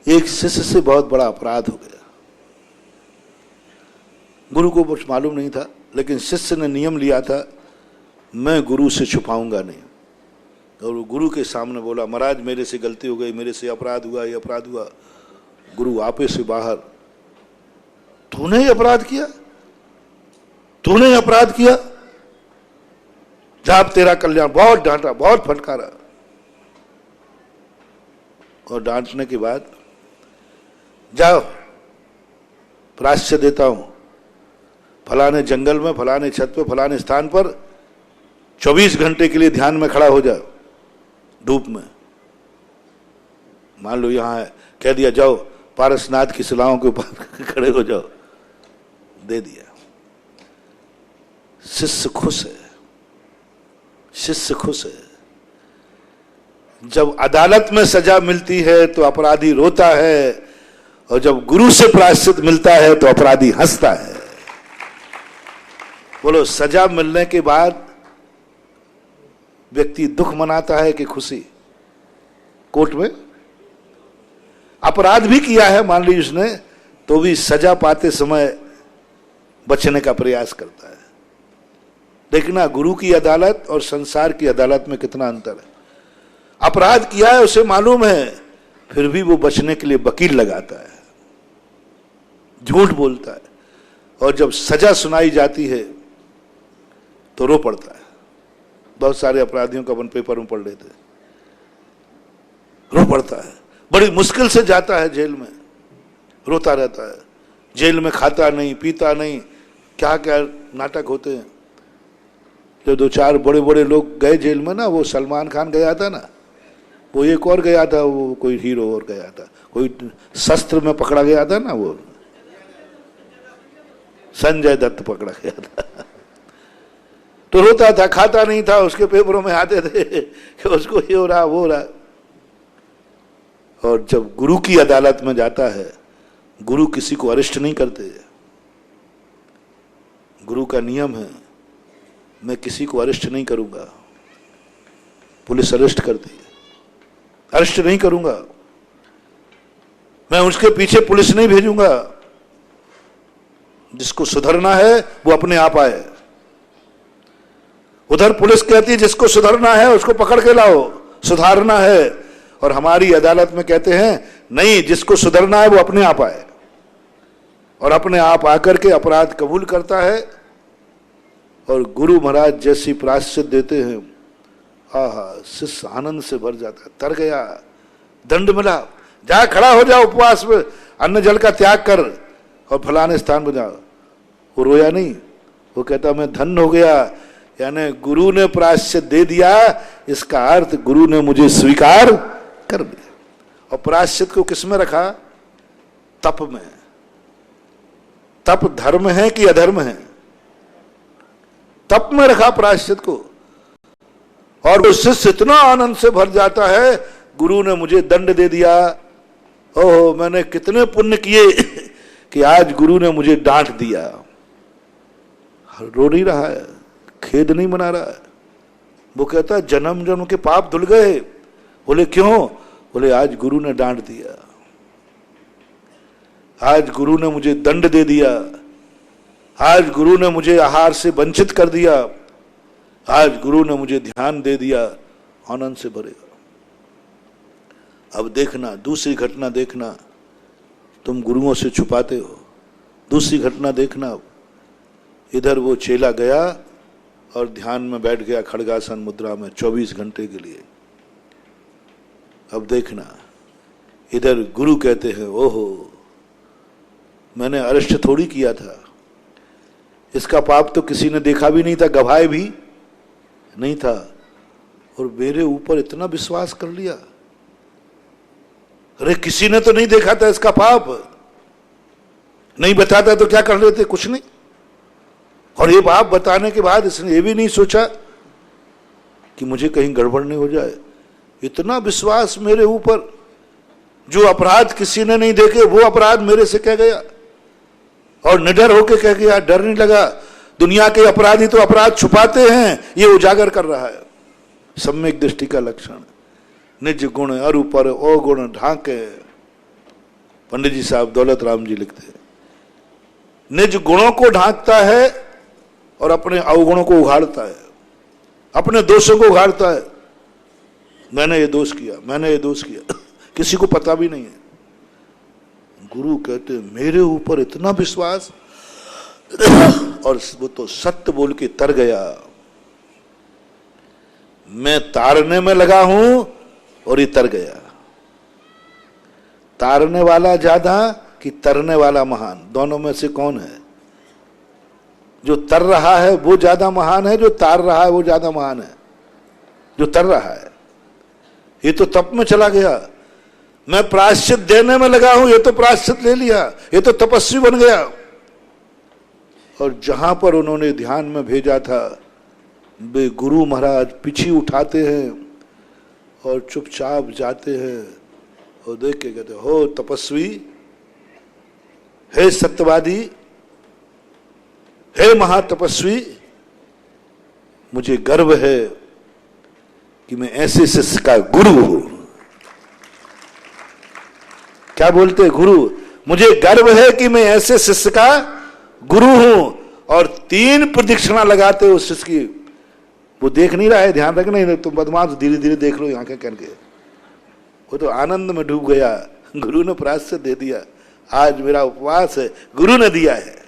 A: एक शिष्य से बहुत बड़ा अपराध हो गया, गुरु को कुछ मालूम नहीं था, लेकिन शिष्य ने नियम लिया था मैं गुरु से छुपाऊंगा नहीं, और वो गुरु के सामने बोला महाराज मेरे से गलती हो गई, मेरे से अपराध हुआ, ये अपराध हुआ। गुरु आपे से बाहर, तूने ही अपराध किया, तूने ही अपराध किया, जाप तेरा कल्याण। बहुत डांटा, बहुत फटकारा, और डांटने के बाद जाओ प्रायश्चित देता हूं, फलाने जंगल में, फलाने छत पे, फलाने स्थान पर 24 घंटे के लिए ध्यान में खड़ा हो जाओ, धूप में। मान लो यहां है, कह दिया जाओ पारसनाथ की शिलाओं के ऊपर खड़े हो जाओ, दे दिया। शिष्य खुश है, शिष्य खुश है। जब अदालत में सजा मिलती है तो अपराधी रोता है, और जब गुरु से प्रायश्चित मिलता है तो अपराधी हंसता है। बोलो, सजा मिलने के बाद व्यक्ति दुख मनाता है कि खुशी? कोर्ट में अपराध भी किया है मान लीजिए उसने, तो भी सजा पाते समय बचने का प्रयास करता है। देखना गुरु की अदालत और संसार की अदालत में कितना अंतर है। अपराध किया है उसे मालूम है, फिर भी वो बचने के लिए वकील लगाता है, झूठ बोलता है, और जब सजा सुनाई जाती है तो रो पड़ता है। बहुत सारे अपराधियों का अपन पेपर में पढ़ लेते, रो पड़ता है, बड़ी मुश्किल से जाता है जेल में, रोता रहता है। जेल में खाता नहीं, पीता नहीं, क्या क्या नाटक होते हैं। जो 2-4 बड़े बड़े लोग गए जेल में ना, वो सलमान खान गया था ना, वो एक और गया था, वो कोई हीरो और गया था, कोई शस्त्र में पकड़ा गया था ना, वो संजय दत्त पकड़ा गया था। तो रोता था, खाता नहीं था, उसके पेपरों में आते थे कि उसको ये हो रहा, वो हो रहा। और जब गुरु की अदालत में जाता है, गुरु किसी को अरेस्ट नहीं करते। गुरु का नियम है मैं किसी को अरेस्ट नहीं करूंगा, पुलिस अरेस्ट करती है, अरेस्ट नहीं करूंगा, मैं उसके पीछे पुलिस नहीं भेजूंगा। जिसको सुधरना है वो अपने आप आए। उधर पुलिस कहती है जिसको सुधरना है उसको पकड़ के लाओ, सुधारना है, और हमारी अदालत में कहते हैं नहीं, जिसको सुधरना है वो अपने आप आए, और अपने आप आकर के अपराध कबूल करता है। और गुरु महाराज जैसी प्रायश्चित देते हैं, आहा, शिष्य आनंद से भर जाता है। तर गया, दंड मिला, जा खड़ा हो जाओ उपवास में, अन्न जल का त्याग कर और फलाने स्थान पर जाओ। वो रोया नहीं, वो कहता मैं धन्य हो गया, यानी गुरु ने प्रायश्चित दे दिया, इसका अर्थ गुरु ने मुझे स्वीकार कर दिया। और प्रायश्चित को किसमें रखा? तप में। तप धर्म है कि अधर्म है? तप में रखा प्रायश्चित को। और वो शिष्य इतना आनंद से भर जाता है, गुरु ने मुझे दंड दे दिया, ओह मैंने कितने पुण्य किए कि आज गुरु ने मुझे डांट दिया। रो नहीं रहा है, खेद नहीं मना रहा है। वो कहता है जन्म जन्म के पाप धुल गए। बोले क्यों? बोले आज गुरु ने डांट दिया, आज गुरु ने मुझे दंड दे दिया। आज गुरु ने मुझे आहार से वंचित कर दिया, आज गुरु ने मुझे ध्यान दे दिया, आनंद से भरेगा। अब देखना, दूसरी घटना देखना, तुम गुरुओं से छुपाते हो। दूसरी घटना देखना, इधर वो चेला गया और ध्यान में बैठ गया खड़गासन मुद्रा में 24 घंटे के लिए। अब देखना, इधर गुरु कहते हैं ओहो मैंने अरिष्ट थोड़ी किया था, इसका पाप तो किसी ने देखा भी नहीं था, गवाह भी नहीं था, और मेरे ऊपर इतना विश्वास कर लिया। अरे किसी ने तो नहीं देखा था इसका पाप, नहीं बताता तो क्या कर लेते, कुछ नहीं। और ये बात बताने के बाद इसने ये भी नहीं सोचा कि मुझे कहीं गड़बड़ नहीं हो जाए। इतना विश्वास मेरे ऊपर, जो अपराध किसी ने नहीं देखे वो अपराध मेरे से कह गया, और निडर होके कह गया, डर नहीं लगा। दुनिया के अपराधी तो अपराध छुपाते हैं, ये उजागर कर रहा है। सम्यक दृष्टि का लक्षण, निज गुण अरुपर ओ गुण ढांके। पंडित जी साहब दौलत राम जी लिखते हैं, निज गुणों को ढांकता है और अपने अवगुणों को उघाड़ता है, अपने दोषों को उघाड़ता है। मैंने ये दोष किया, मैंने ये दोष किया, किसी को पता भी नहीं है। गुरु कहते मेरे ऊपर इतना विश्वास, और वो तो सत्य बोल के तर गया। मैं तारने में लगा हूं और ये तर गया। तारने वाला ज्यादा कि तरने वाला महान, दोनों में से कौन है? जो तर रहा है वो ज्यादा महान है, जो तार रहा है वो ज्यादा महान है? जो तर रहा है। ये तो तप में चला गया। मैं प्रायश्चित देने में लगा हूं, ये तो प्रायश्चित ले लिया, ये तो तपस्वी बन गया। और जहां पर उन्होंने ध्यान में भेजा था, वे गुरु महाराज पीछे उठाते हैं और चुपचाप जाते हैं और देख के कहते हो तपस्वी, हे सत्यवादी, हे महातपस्वी, मुझे गर्व है कि मैं ऐसे शिष्य का गुरु हूं। क्या बोलते गुरु, मुझे गर्व है कि मैं ऐसे शिष्य का गुरु हूं। और 3 प्रदक्षिणा लगाते उस शिष्य की। वो देख नहीं रहा है, ध्यान रखना, नहीं तुम बदमाश धीरे धीरे देख लो आंखें करके। वो तो आनंद में डूब गया, गुरु ने प्रायश्चित दे दिया। आज मेरा उपवास है, गुरु ने दिया है,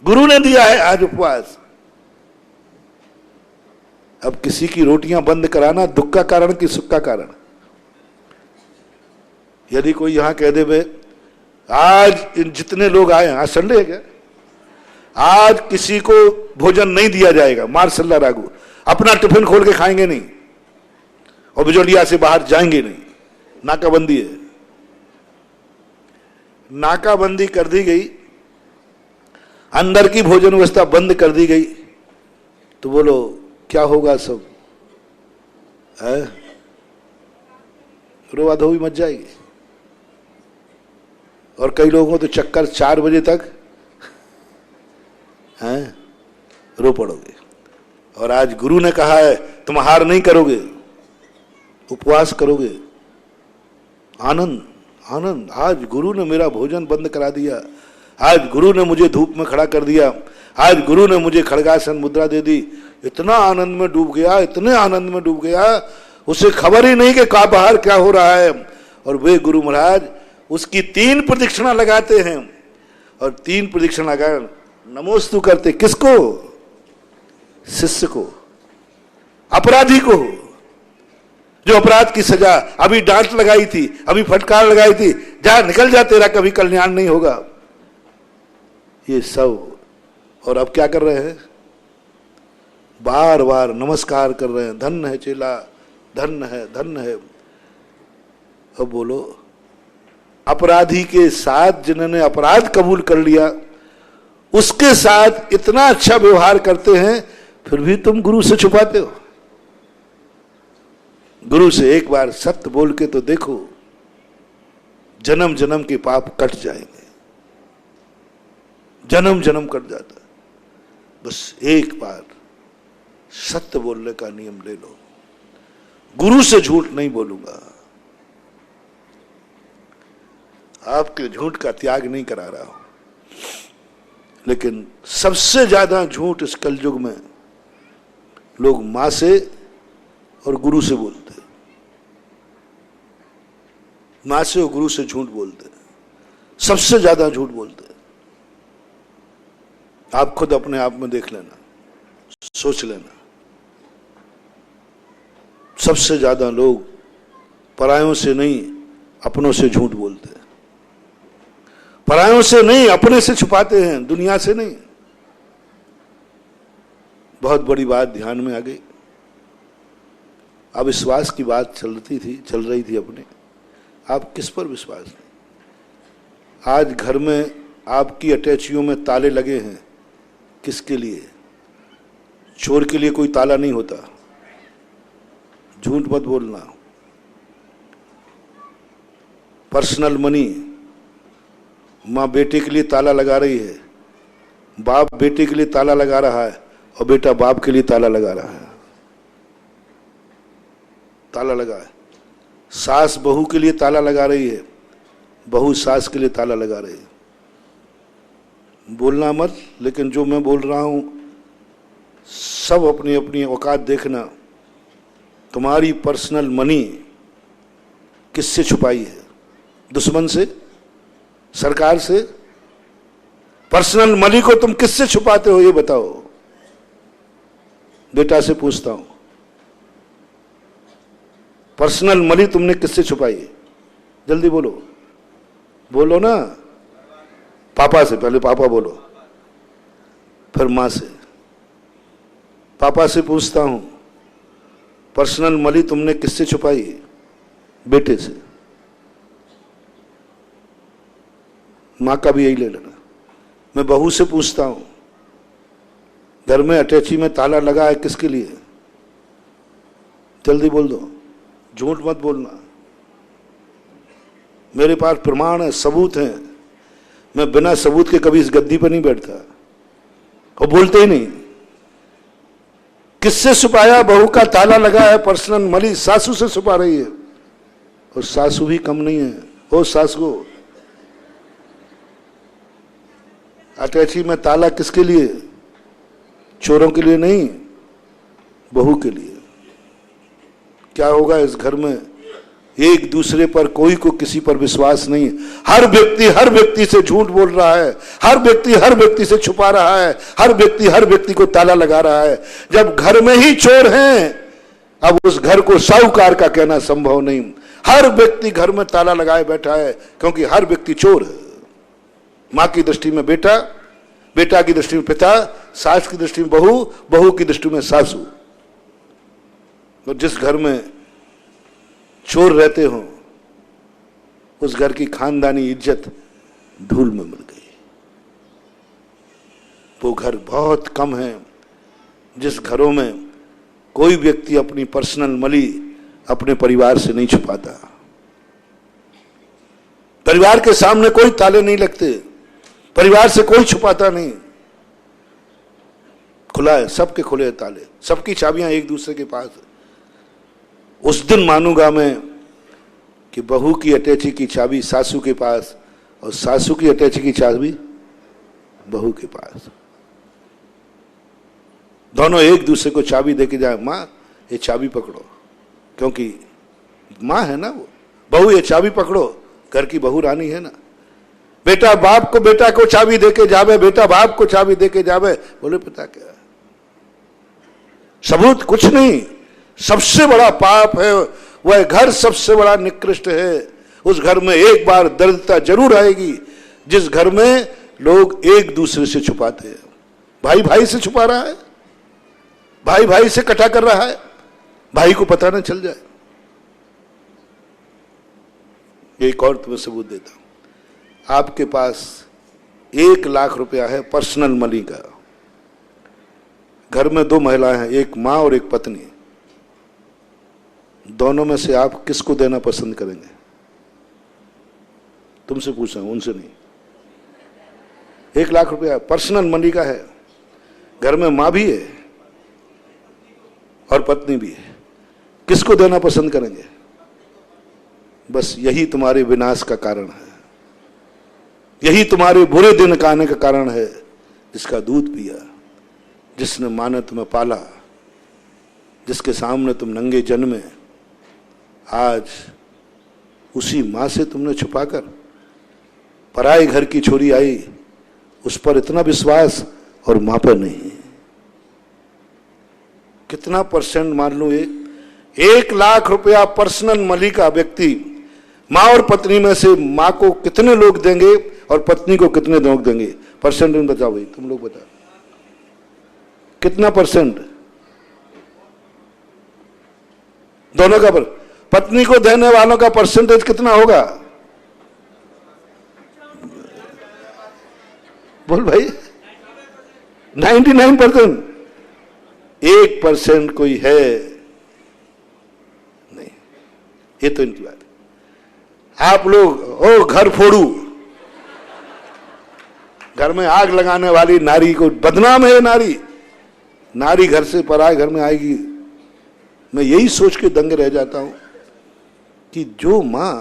A: गुरु ने दिया है आज उपवास। अब किसी की रोटियां बंद कराना दुख का कारण कि सुख का कारण? यदि कोई यहां कह दे बे आज इन जितने लोग आए, आज संडे है क्या, आज किसी को भोजन नहीं दिया जाएगा, मार्शल्ला रागू, अपना टिफिन खोल के खाएंगे नहीं और बिजोलिया से बाहर जाएंगे नहीं, नाकाबंदी है। नाकाबंदी कर दी गई, अंदर की भोजन व्यवस्था बंद कर दी गई, तो बोलो क्या होगा? सब है रोवाधोवी मच जाएगी। और कई लोगों को तो चक्कर 4 बजे तक हैं, रो पड़ोगे। और आज गुरु ने कहा है तुम हार नहीं करोगे, उपवास करोगे। आनंद आनंद, आज गुरु ने मेरा भोजन बंद करा दिया, आज गुरु ने मुझे धूप में खड़ा कर दिया, आज गुरु ने मुझे खड़गासन मुद्रा दे दी। इतना आनंद में डूब गया, इतने आनंद में डूब गया, उसे खबर ही नहीं कि कहाँ बाहर क्या हो रहा है। और वे गुरु महाराज उसकी 3 प्रदक्षिणा लगाते हैं, और 3 प्रदक्षिणा लगा नमोस्तु करते। किसको? शिष्य को, अपराधी को, जो अपराध की सजा, अभी डांट लगाई थी, अभी फटकार लगाई थी, जा निकल जा, तेरा कभी कल्याण नहीं होगा, ये सब। और अब क्या कर रहे हैं? बार बार नमस्कार कर रहे हैं, धन्य है चेला, धन्य है, धन्य है। अब बोलो, अपराधी के साथ जिन्होंने अपराध कबूल कर लिया, उसके साथ इतना अच्छा व्यवहार करते हैं, फिर भी तुम गुरु से छुपाते हो। गुरु से एक बार सत्य बोल के तो देखो, जन्म जन्म के पाप कट जाएंगे, जन्म जन्म कट जाता। बस एक बार सत्य बोलने का नियम ले लो। गुरु से झूठ नहीं बोलूंगा, आपके झूठ का त्याग नहीं करा रहा हूं, लेकिन सबसे ज्यादा झूठ इस कलयुग में लोग मां से और गुरु से बोलते हैं। मां से और गुरु से झूठ बोलते हैं, सबसे ज्यादा झूठ बोलते हैं। आप खुद अपने आप में देख लेना, सोच लेना। सबसे ज्यादा लोग परायों से नहीं अपनों से झूठ बोलते हैं। परायों से नहीं, अपने से छुपाते हैं, दुनिया से नहीं। बहुत बड़ी बात ध्यान में आ गई। अब विश्वास की बात चल रही थी अपने। आप किस पर विश्वास नहीं? आज घर में आपकी अटैचियों में ताले लगे हैं, किसके लिए? चोर के लिए कोई ताला नहीं होता, झूठ मत बोलना। पर्सनल मनी, मां बेटे के लिए ताला लगा रही है, बाप बेटे के लिए ताला लगा रहा है, और बेटा बाप के लिए ताला लगा रहा है। ताला लगा है। सास बहू के लिए ताला लगा रही है, बहू सास के लिए ताला लगा रही है। बोलना मत, लेकिन जो मैं बोल रहा हूं सब अपनी अपनी औकात देखना। तुम्हारी पर्सनल मनी किससे छुपाई है? दुश्मन से? सरकार से? पर्सनल मनी को तुम किससे छुपाते हो ये बताओ। बेटा से पूछता हूं, पर्सनल मनी तुमने किससे छुपाई? जल्दी बोलो, बोलो ना। पापा से, पहले पापा बोलो, फिर मां से। पापा से पूछता हूं, पर्सनल मनी तुमने किससे छुपाई? बेटे से। मां का भी यही ले लेना। मैं बहू से पूछता हूं, घर में अटैची में ताला लगा है, किसके लिए? जल्दी बोल दो, झूठ मत बोलना। मेरे पास प्रमाण है, सबूत है। मैं बिना सबूत के कभी इस गद्दी पर नहीं बैठता, और बोलते ही नहीं। किससे छुपाया? बहू का ताला लगा है, पर्सनल मनी सासू से छुपा रही है, और सासू भी कम नहीं है। ओ सासू, अटैची में ताला किसके लिए? चोरों के लिए नहीं, बहू के लिए। क्या होगा इस घर में? एक दूसरे पर, कोई को किसी पर विश्वास नहीं। हर व्यक्ति से झूठ बोल रहा है, हर व्यक्ति से छुपा रहा है, हर व्यक्ति को ताला लगा रहा है। जब घर में ही चोर हैं, अब उस घर को साहूकार का कहना संभव नहीं। हर व्यक्ति घर में ताला लगाए बैठा है, क्योंकि हर व्यक्ति चोर है। मां की दृष्टि में बेटा, बेटा की दृष्टि में पिता, सास की दृष्टि में बहू, बहू की दृष्टि में सासू। और जिस घर में चोर रहते हो, उस घर की खानदानी इज्जत धूल में मिल गई। वो घर बहुत कम है जिस घरों में कोई व्यक्ति अपनी पर्सनल मनी अपने परिवार से नहीं छुपाता। परिवार के सामने कोई ताले नहीं लगते, परिवार से कोई छुपाता नहीं। खुला है, सबके खुले हैं ताले, सबकी चाबियां एक दूसरे के पास है। उस दिन मानूंगा मैं कि बहू की अटैची की चाबी सासू के पास, और सासू की अटैची की चाबी बहू के पास। दोनों एक दूसरे को चाबी देके जाए, मां ये चाबी पकड़ो, क्योंकि मां है ना वो। बहू ये चाबी पकड़ो, घर की बहू रानी है ना। बेटा बाप को, बेटा को चाबी देके जावे, बेटा बाप को चाबी देके जावे। बोले पिता क्या सबूत? कुछ नहीं। सबसे बड़ा पाप है वह घर, सबसे बड़ा निकृष्ट है। उस घर में एक बार दरिद्रता जरूर आएगी जिस घर में लोग एक दूसरे से छुपाते हैं। भाई भाई से छुपा रहा है, भाई भाई से कटा कर रहा है, भाई को पता ना चल जाए। एक और तुम्हें सबूत देता हूं। आपके पास 1 लाख रुपया है पर्सनल मनी का। घर में 2 महिलाएं हैं, एक मां और एक पत्नी। दोनों में से आप किसको देना पसंद करेंगे? तुमसे पूछा, उनसे नहीं। 1 लाख रुपया पर्सनल मनी का है, घर में मां भी है और पत्नी भी है। किसको देना पसंद करेंगे? बस यही तुम्हारे विनाश का कारण है, यही तुम्हारे बुरे दिन का आने का कारण है जिसका दूध पिया, जिसने माँ ने तुम्हें पाला, जिसके सामने तुम नंगे जन्मे, आज उसी माँ से तुमने छुपाकर पराए घर की छोरी आई, उस पर इतना विश्वास और माँ पर नहीं। कितना परसेंट मान लो, 1,00,000 रुपया पर्सनल मनी का व्यक्ति माँ और पत्नी में से माँ को कितने लोग देंगे और पत्नी को कितने लोग देंगे? परसेंट बताओ भाई, तुम लोग बताओ कितना परसेंट दोनों का? पत्नी को देने वालों का परसेंटेज कितना होगा? बोल भाई, 99%। 1% कोई है नहीं। ये तो इनकी बात है। आप लोग ओ घर फोड़ू, घर में आग लगाने वाली नारी को बदनाम है। नारी घर से पराए घर में आएगी। मैं यही सोच के दंग रह जाता हूं कि जो मां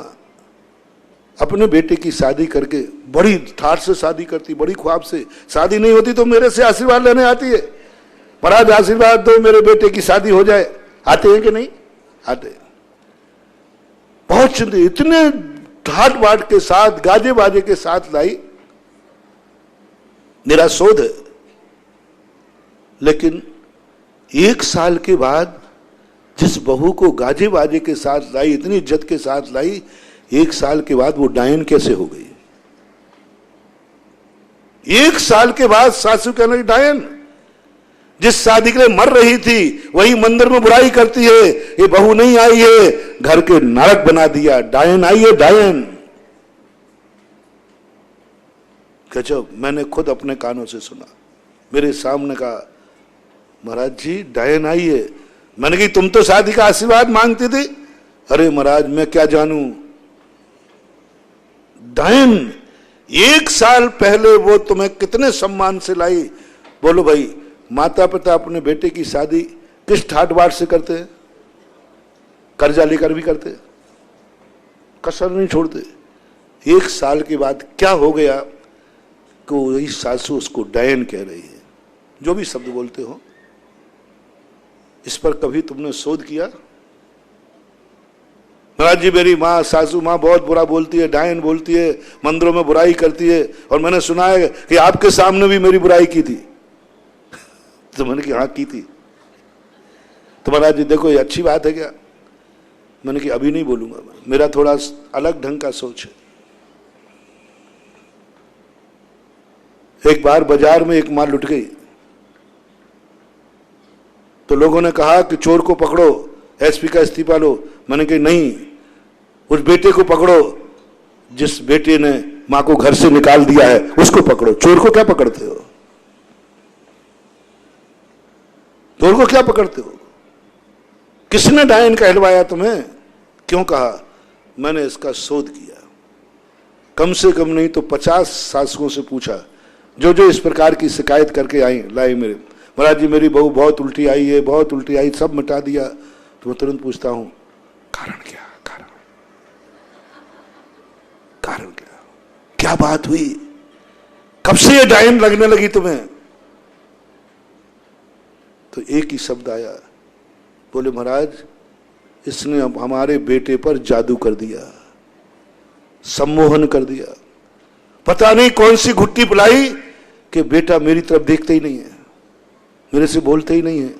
A: अपने बेटे की शादी करके बड़ी ठाठ से शादी करती, बड़ी ख्वाब से, शादी नहीं होती तो मेरे से आशीर्वाद लेने आती है, महाराज आशीर्वाद दो मेरे बेटे की शादी हो जाए। आते हैं कि नहीं आते? बहुत चिंतित, इतने ठाट बाट के साथ, गाजे बाजे के साथ लाई। मेरा शोध है, लेकिन 1 साल के बाद जिस बहू को गाजे बाजे के साथ लाई, इतनी इज्जत के साथ लाई, 1 साल के बाद वो डायन कैसे हो गई? 1 साल के बाद सासू कहने लगी डायन। जिस शादी के लिए मर रही थी वही मंदिर में बुराई करती है, ये बहू नहीं आई है, घर के नरक बना दिया, डायन आई है डायन। गजब, मैंने खुद अपने कानों से सुना, मेरे सामने कहा महाराज जी डायन आई है। मैंने कही तुम तो शादी का आशीर्वाद मांगती थी। अरे महाराज मैं क्या जानूं, डायन 1 साल पहले वो तुम्हें कितने सम्मान से लाई। बोलो भाई, माता पिता अपने बेटे की शादी किस ठाट बाट से करते हैं? कर्जा लेकर भी करते, कसर नहीं छोड़ते। 1 साल के बाद क्या हो गया कि वही सासू उसको डायन कह रही है? जो भी शब्द बोलते हो, इस पर कभी तुमने शोध किया? महाराज जी मेरी माँ, सासू माँ बहुत बुरा बोलती है, डायन बोलती है, मंदिरों में बुराई करती है, और मैंने सुना है कि आपके सामने भी मेरी बुराई की थी। तो मैंने कहा हाँ की थी। तो महाराज जी देखो ये अच्छी बात है क्या? मैंने कहा अभी नहीं बोलूंगा, मेरा थोड़ा अलग ढंग का सोच है। एक बार बाजार में एक माँ लुट गई, तो लोगों ने कहा कि चोर को पकड़ो, एसपी का इस्तीफा लो। मैंने कहा नहीं, उस बेटे को पकड़ो जिस बेटे ने मां को घर से निकाल दिया है, उसको पकड़ो। चोर को क्या पकड़ते हो? चोर को क्या पकड़ते हो? किसने डायन कहलवाया तुम्हें? क्यों कहा? मैंने इसका शोध किया, कम से कम नहीं तो 50 सासुओं से पूछा, जो जो इस प्रकार की शिकायत करके आई लाई मेरे, महाराज जी मेरी बहू बहुत उल्टी आई है, बहुत उल्टी आई, सब मिटा दिया। तो मैं तुरंत पूछता हूं कारण क्या? कारण क्या? क्या बात हुई? कब से ये डायन लगने लगी तुम्हें? तो एक ही शब्द आया, बोले महाराज इसने अब हमारे बेटे पर जादू कर दिया, सम्मोहन कर दिया। पता नहीं कौन सी घुट्टी पिलाई कि बेटा मेरी तरफ देखते ही नहीं है, मेरे से बोलते ही नहीं है,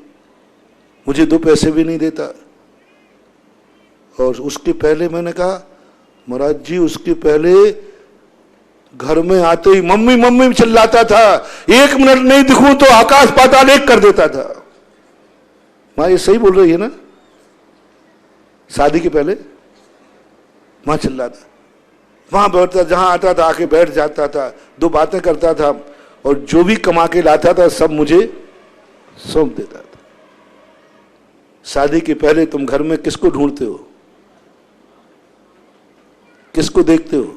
A: मुझे 2 पैसे भी नहीं देता। और उसके पहले मैंने कहा महाराज जी, उसके पहले घर में आते ही मम्मी मम्मी चिल्लाता था, 1 मिनट नहीं दिखूं तो आकाश पाताल एक कर देता था। मां ये सही बोल रही है ना? शादी के पहले मां चिल्लाता, वहां बैठता, जहां आता था आके बैठ जाता था, 2 बातें करता था, और जो भी कमा के लाता था सब मुझे सौंप देता था। शादी के पहले तुम घर में किसको ढूंढते हो, किसको देखते हो?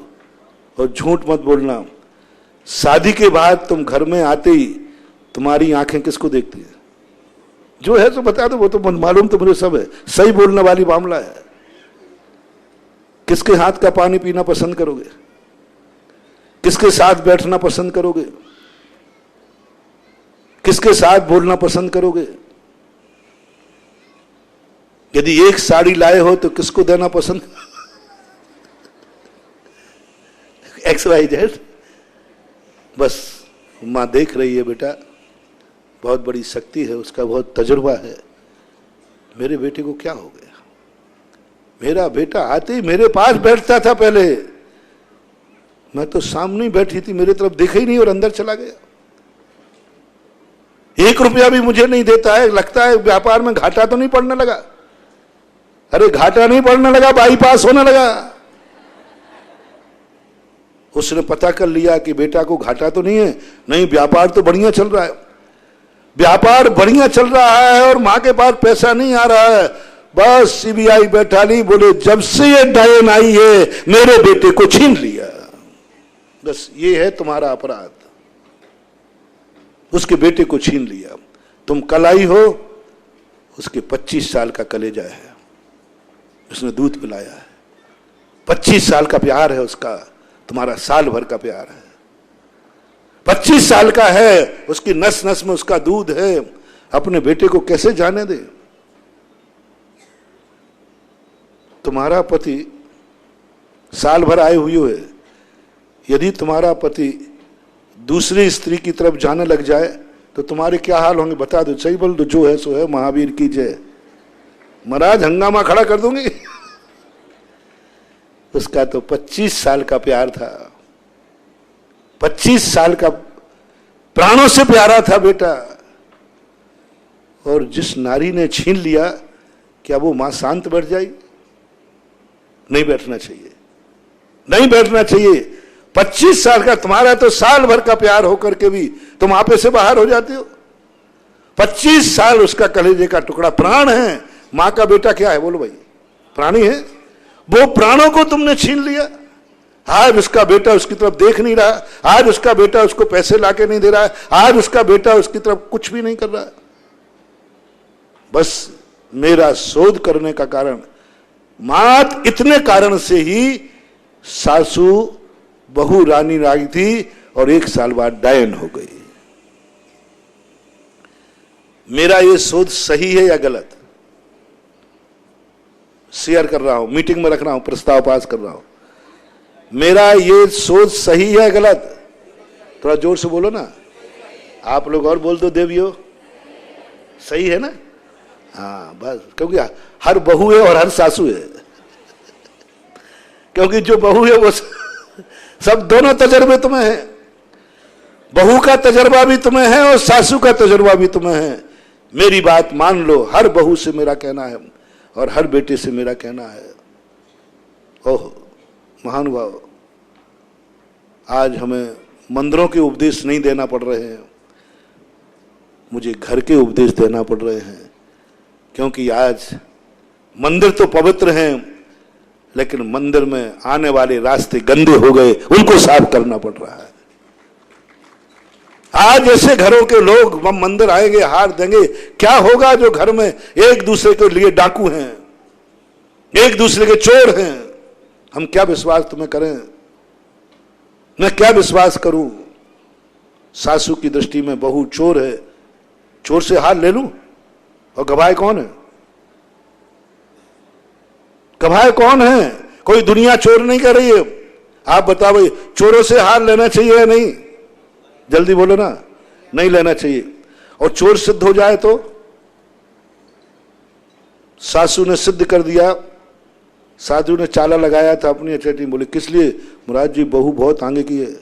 A: और झूठ मत बोलना, शादी के बाद तुम घर में आते ही तुम्हारी आंखें किसको देखती है? जो है तो बता दो, वो तो मालूम तो मुझे सब है, सही बोलने वाली मामला है। किसके हाथ का पानी पीना पसंद करोगे? किसके साथ बैठना पसंद करोगे? किसके साथ बोलना पसंद करोगे? यदि एक साड़ी लाए हो तो किसको देना पसंद? XYZ। बस मां देख रही है, बेटा बहुत बड़ी शक्ति है, उसका बहुत तजुर्बा है। मेरे बेटे को क्या हो गया? मेरा बेटा आते ही मेरे पास बैठता था, पहले मैं तो सामने ही बैठी थी, मेरी तरफ देखा ही नहीं और अंदर चला गया। 1 रुपया भी मुझे नहीं देता है। लगता है व्यापार में घाटा तो नहीं पड़ने लगा? अरे घाटा नहीं पड़ने लगा, बाईपास होने लगा। उसने पता कर लिया कि बेटा को घाटा तो नहीं है। नहीं, व्यापार तो बढ़िया चल रहा है, व्यापार बढ़िया चल रहा है और मां के पास पैसा नहीं आ रहा है। बस CBI बैठा नहीं, बोले जब से ये डायन आई है मेरे बेटे को छीन लिया। बस ये है तुम्हारा अपराध, उसके बेटे को छीन लिया। तुम कल आई हो, उसके 25 साल का कलेजा है, उसने दूध पिलाया है। 25 साल का प्यार है उसका, तुम्हारा साल भर का प्यार है। 25 साल का है, उसकी नस नस में उसका दूध है। अपने बेटे को कैसे जाने दे? तुम्हारा पति साल भर आए हुए है, यदि तुम्हारा पति दूसरी स्त्री की तरफ जाने लग जाए तो तुम्हारे क्या हाल होंगे? बता दो, सही बोल दो, जो है सो है, महावीर की जय। महाराज हंगामा खड़ा कर दूंगी। उसका तो 25 साल का प्यार था, 25 साल का, प्राणों से प्यारा था बेटा। और जिस नारी ने छीन लिया, क्या वो मां शांत बैठ जाएगी? नहीं बैठना चाहिए, नहीं बैठना चाहिए। 25 साल का तुम्हारा तो साल भर का प्यार होकर के भी तुम आपे से बाहर हो जाते हो। 25 साल उसका कलेजे का टुकड़ा, प्राण है। मां का बेटा क्या है बोलो भाई? प्राणी है। वो प्राणों को तुमने छीन लिया। आज उसका बेटा उसकी तरफ देख नहीं रहा, आज उसका बेटा उसको पैसे लाके नहीं दे रहा है, आज उसका बेटा उसकी तरफ कुछ भी नहीं कर रहा है। बस मेरा शोध करने का कारण, मात इतने कारण से ही सासू बहू रानी रागी थी और 1 साल बाद डायन हो गई। मेरा ये शोध सही है या गलत? शेयर कर रहा हूं, मीटिंग में रख रहा हूं, प्रस्ताव पास कर रहा हूं। मेरा ये शोध सही है गलत? थोड़ा जोर से बोलो ना, आप लोग और बोल दो देवियों। सही है ना? हाँ बस, क्योंकि हर बहू है और हर सासू है। क्योंकि जो बहू है वो सब दोनों तजर्बे तुम्हें हैं। बहू का तजर्बा भी तुम्हें है और सासू का तजर्बा भी तुम्हें है। मेरी बात मान लो, हर बहू से मेरा कहना है और हर बेटे से मेरा कहना है। ओह महानुभाव, आज हमें मंदिरों के उपदेश नहीं देना पड़ रहे हैं, मुझे घर के उपदेश देना पड़ रहे हैं। क्योंकि आज मंदिर तो पवित्र हैं, लेकिन मंदिर में आने वाले रास्ते गंदे हो गए, उनको साफ करना पड़ रहा है। आज ऐसे घरों के लोग हम मंदिर आएंगे, हार देंगे, क्या होगा? जो घर में एक दूसरे के लिए डाकू हैं, एक दूसरे के चोर हैं, हम क्या विश्वास तुम्हें करें? मैं क्या विश्वास करूं? सासू की दृष्टि में बहू चोर है, चोर से हार ले लूं? और गवाह कौन है? गवाह कौन है? कोई दुनिया चोर नहीं कर रही है। आप बताओ भाई, चोरों से हार लेना चाहिए या नहीं? जल्दी बोलो ना। नहीं लेना चाहिए। और चोर सिद्ध हो जाए तो? सासू ने सिद्ध कर दिया, साधु ने चाला लगाया था अपनी अचेटी, बोले किस लिए? मुराद जी बहू बहुत आगे की है।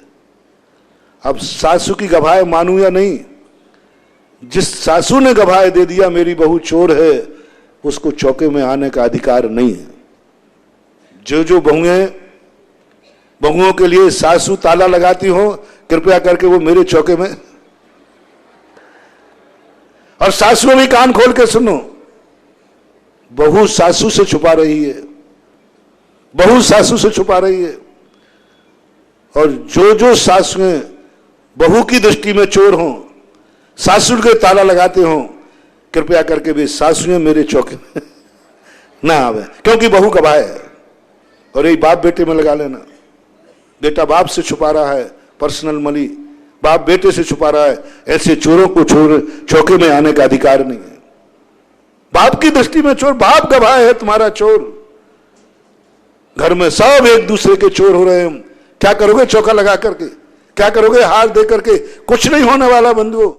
A: अब सासू की गवाह मानू या नहीं? जिस सासू ने गवाह दे दिया मेरी बहू चोर है, उसको चौके में आने का अधिकार नहीं है। जो बहुओं के लिए सासू ताला लगाती हो, कृपया करके वो मेरे चौके में। और सासू भी कान खोल के सुनो, बहू सासू से छुपा रही है, बहू सासू से छुपा रही है। और जो सासुएं बहू की दृष्टि में चोर हों, सासू के ताला लगाते हों, कृपया करके भी सासुएं मेरे चौके में ना आवे, क्योंकि बहू गवाह है। और यही बाप बेटे में लगा लेना, बेटा बाप से छुपा रहा है पर्सनल मनी, बाप बेटे से छुपा रहा है, ऐसे चोरों को चौके में आने का अधिकार नहीं है। बाप की दृष्टि में चोर, बाप गवाह है तुम्हारा चोर। घर में सब एक दूसरे के चोर हो रहे हैं, क्या करोगे चौका लगा करके? क्या करोगे हार दे करके? कुछ नहीं होने वाला बंधुओं।